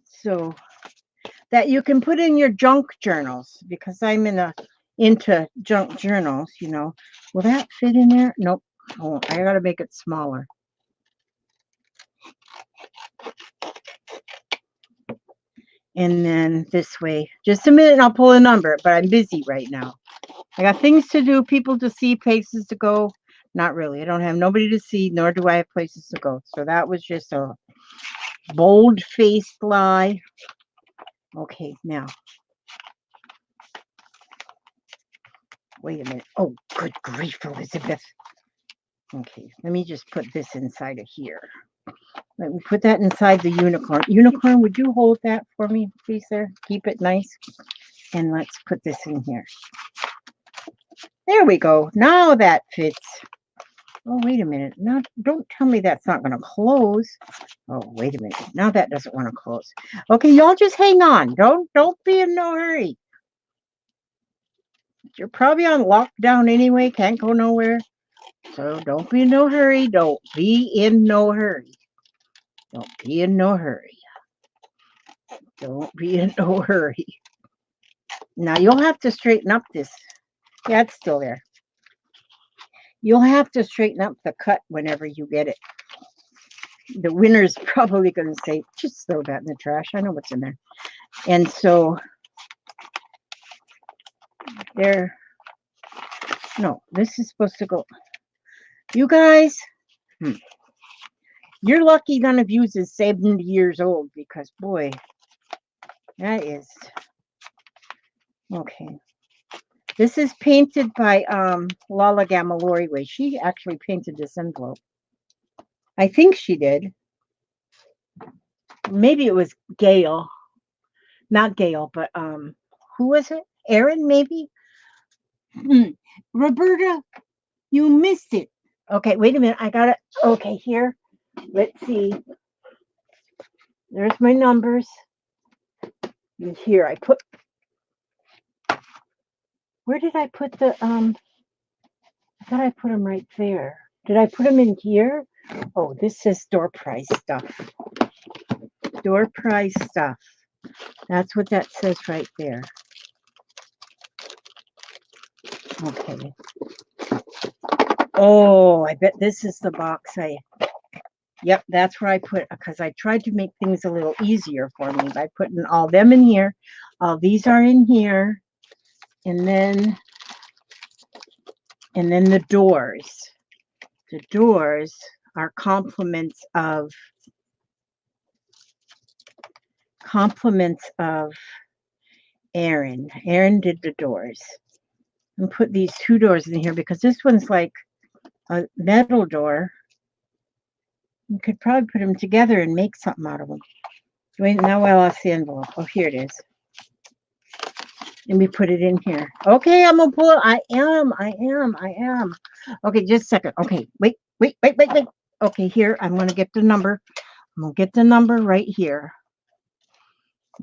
So that you can put in your junk journals, because I'm into junk journals, you know. Will that fit in there? Nope. Oh, I gotta make it smaller. And then this way. Just a minute and I'll pull a number, but I'm busy right now. I got things to do, people to see, places to go. Not really. I don't have nobody to see, nor do I have places to go. So that was just a bold-faced lie. Okay, now. Wait a minute. Oh, good grief, Elizabeth. Okay, let me just put this inside of here. Let me put that inside the unicorn. Unicorn, would you hold that for me, please, there? Keep it nice. And let's put this in here. There we go. Now that fits. Oh, wait a minute. Now, don't tell me that's not going to close. Oh, wait a minute. Now that doesn't want to close. Okay, y'all just hang on. Don't be in no hurry. You're probably on lockdown anyway. Can't go nowhere. So don't be in no hurry. Don't be in no hurry. Don't be in no hurry. Don't be in no hurry. Now you'll have to straighten up this. Yeah, it's still there. You'll have to straighten up the cut whenever you get it. The winner's probably going to say, just throw that in the trash. I know what's in there. And so there. No, this is supposed to go. You guys, you're lucky none of you is 70 years old, because boy, that is okay. This is painted by Lala Gamalori. She actually painted this envelope. I think she did. Maybe it was Gail. Not Gail, but who was it? Erin, maybe? Roberta, you missed it. Okay, wait a minute. I got it. Okay, here. Let's see. There's my numbers. And here I put. Where did I put the I thought I put them right there. Did I put them in here? Oh, this says store price stuff. Store price stuff. That's what that says right there. Okay. Oh, I bet this is the box Yep, that's where I put, because I tried to make things a little easier for me by putting all them in here. All these are in here. And then the doors. The doors are compliments of Erin. Erin did the doors. And put these two doors in here, because this one's like a metal door. You could probably put them together and make something out of them. Wait, now I lost the envelope. Oh, here it is. And we put it in here. Okay, I'm gonna pull it. I am. Okay, just a second. Okay, wait. Okay, here, I'm gonna get the number. I'm gonna get the number right here.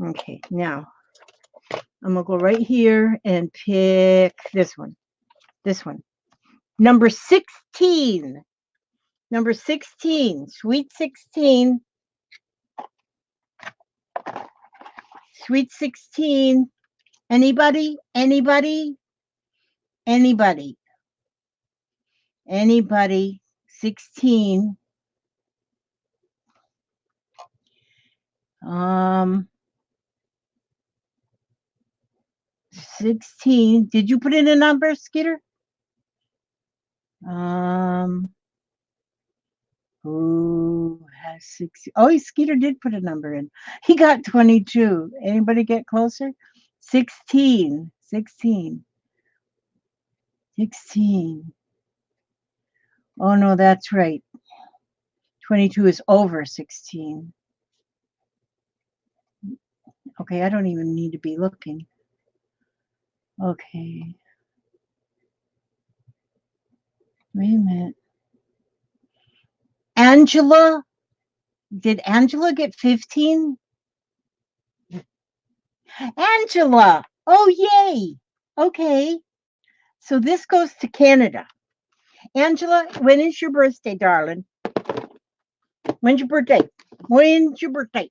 Okay, now I'm gonna go right here and pick this one. This one. Number 16. Number 16. Sweet 16. Sweet 16. Anybody? Anybody? Anybody? Anybody? 16. 16. Did you put in a number, Skeeter? Who has 60. Oh, Skeeter did put a number in. He got 22. Anybody get closer? 16. 16. 16. Oh, no, that's right. 22 is over 16. Okay, I don't even need to be looking. Okay. Wait a minute. Angela? Did Angela get 15? Angela! Oh, yay! Okay. So this goes to Canada. Angela, when is your birthday, darling? When's your birthday? When's your birthday?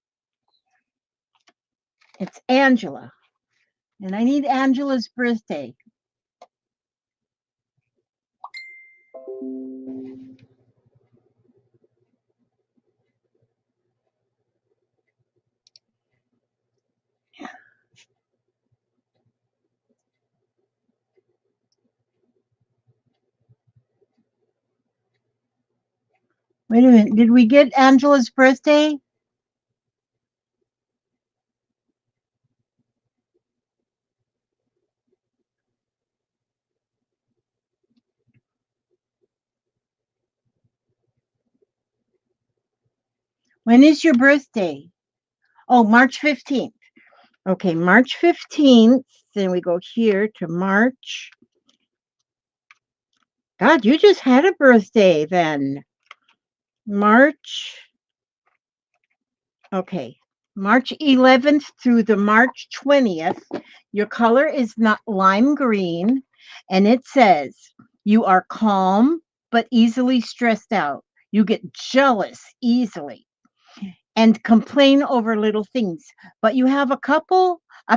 It's Angela. And I need Angela's birthday. Wait a minute. Did we get Angela's birthday? When is your birthday? Oh, March 15th. Okay, March 15th. Then we go here to March. God, you just had a birthday then. March. Okay, March 11th through the March 20th. Your color is not lime green. And it says, you are calm, but easily stressed out. You get jealous easily and complain over little things. But you have a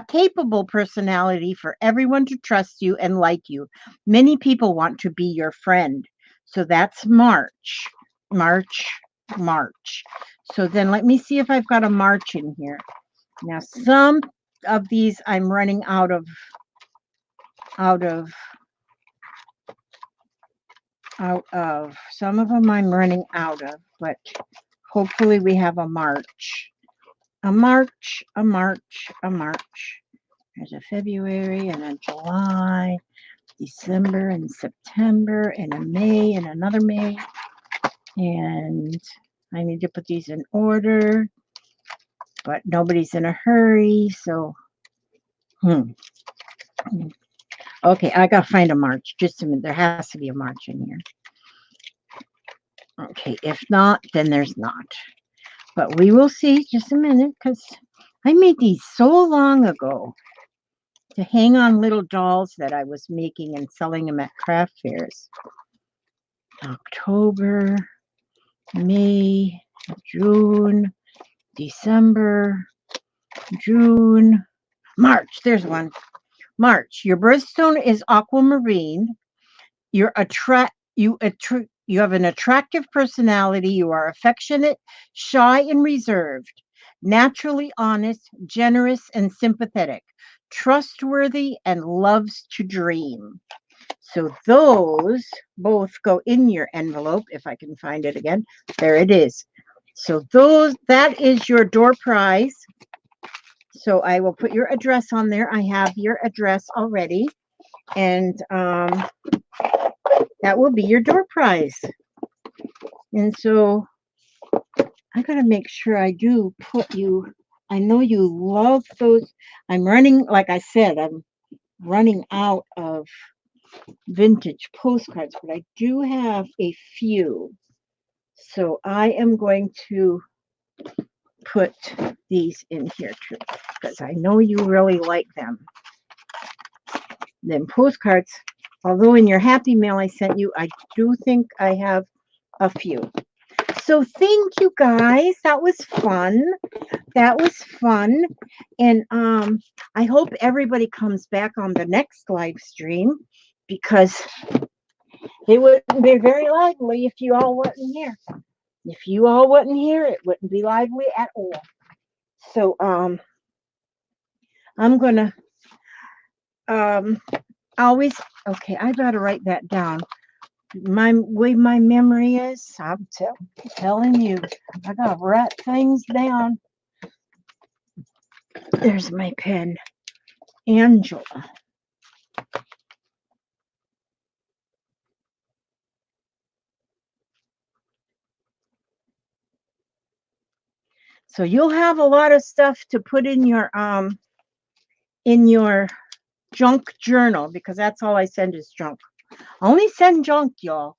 capable personality for everyone to trust you and like you. Many people want to be your friend. So that's March. March. So then let me see if I've got a March in here. Now some of these I'm running out of some of them I'm running out of, but hopefully we have a March. A March. There's a February and a July, December and September and a May and another May. And I need to put these in order, but nobody's in a hurry. So, okay, I got to find a March. Just a minute. There has to be a March in here. Okay, if not, then there's not. But we will see. Just a minute, because I made these so long ago to hang on little dolls that I was making and selling them at craft fairs. October, May, June, December, June, March. There's one. March. Your birthstone is aquamarine. You have an attractive personality. You are affectionate, shy, and reserved, naturally honest, generous, and sympathetic, trustworthy, and loves to dream. So those both go in your envelope, if I can find it again. There it is. So that is your door prize. So I will put your address on there. I have your address already. And that will be your door prize. And so I got to make sure I do put you, I know you love those. I'm running, like I said, I'm running out of vintage postcards, but I do have a few. So I am going to put these in here too, because I know you really like them. Then postcards, although in your happy mail I sent you, I do think I have a few. So thank you guys. That was fun. And I hope everybody comes back on the next live stream, because it wouldn't be very lively if you all wasn't here. If you all wasn't here, it wouldn't be lively at all. So I'm gonna always, okay, I gotta write that down. My way my memory is, I'm telling you, I gotta write things down. There's my pen. Angela. So you'll have a lot of stuff to put in your junk journal, because that's all I send is junk. I only send junk, y'all.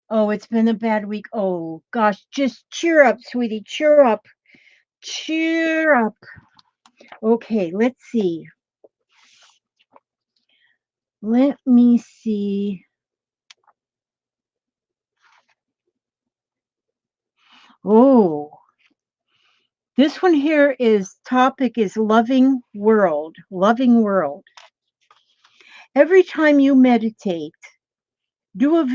Oh, it's been a bad week. Oh gosh, just cheer up, sweetie. Cheer up. Cheer up. Okay, let's see. Let me see. Oh, this one here is topic is loving world. Loving world. Every time you meditate, do a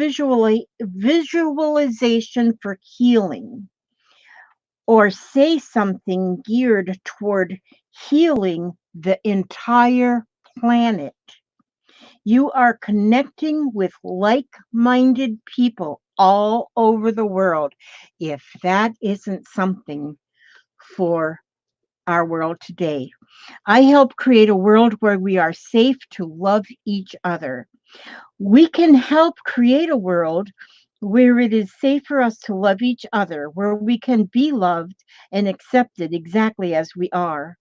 visualization for healing, or say something geared toward healing the entire planet. You are connecting with like-minded people all over the world. If that isn't something for our world today. I help create a world where we are safe to love each other. We can help create a world where it is safe for us to love each other, where we can be loved and accepted exactly as we are.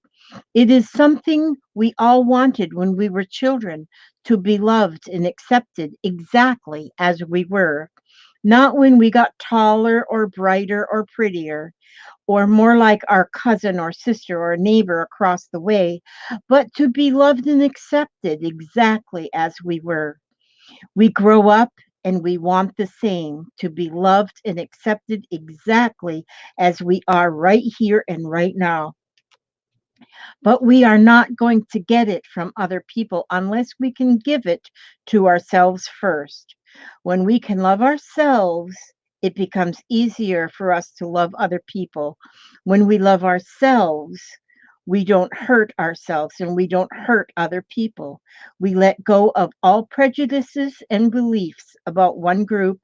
It is something we all wanted when we were children, to be loved and accepted exactly as we were, not when we got taller or brighter or prettier, or more like our cousin or sister or neighbor across the way, but to be loved and accepted exactly as we were. We grow up and we want the same, to be loved and accepted exactly as we are right here and right now. But we are not going to get it from other people unless we can give it to ourselves first. When we can love ourselves, it becomes easier for us to love other people. When we love ourselves, we don't hurt ourselves and we don't hurt other people. We let go of all prejudices and beliefs about one group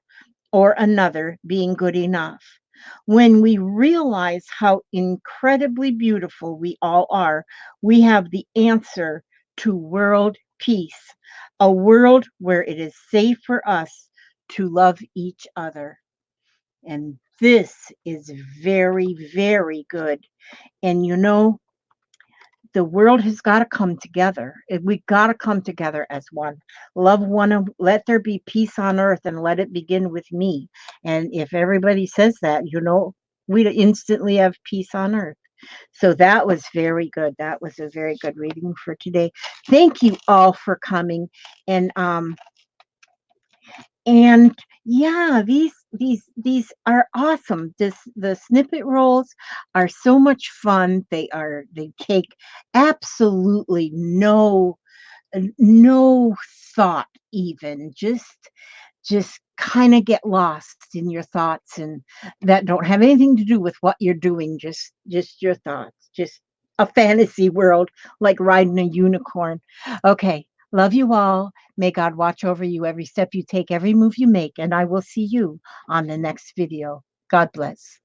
or another being good enough. When we realize how incredibly beautiful we all are, we have the answer to world peace, a world where it is safe for us to love each other. And this is very, very good. And you know, the world has got to come together. We've got to come together as one. Love one of, let there be peace on earth and let it begin with me. And if everybody says that, you know, we instantly have peace on earth. So that was very good. That was a very good reading for today. Thank you all for coming. And and yeah, these are awesome. The snippet rolls are so much fun. They take absolutely no thought, even just kind of get lost in your thoughts, and that don't have anything to do with what you're doing, just your thoughts, just a fantasy world, like riding a unicorn. Okay, love you all. May God watch over you every step you take, every move you make, and I will see you on the next video. God bless.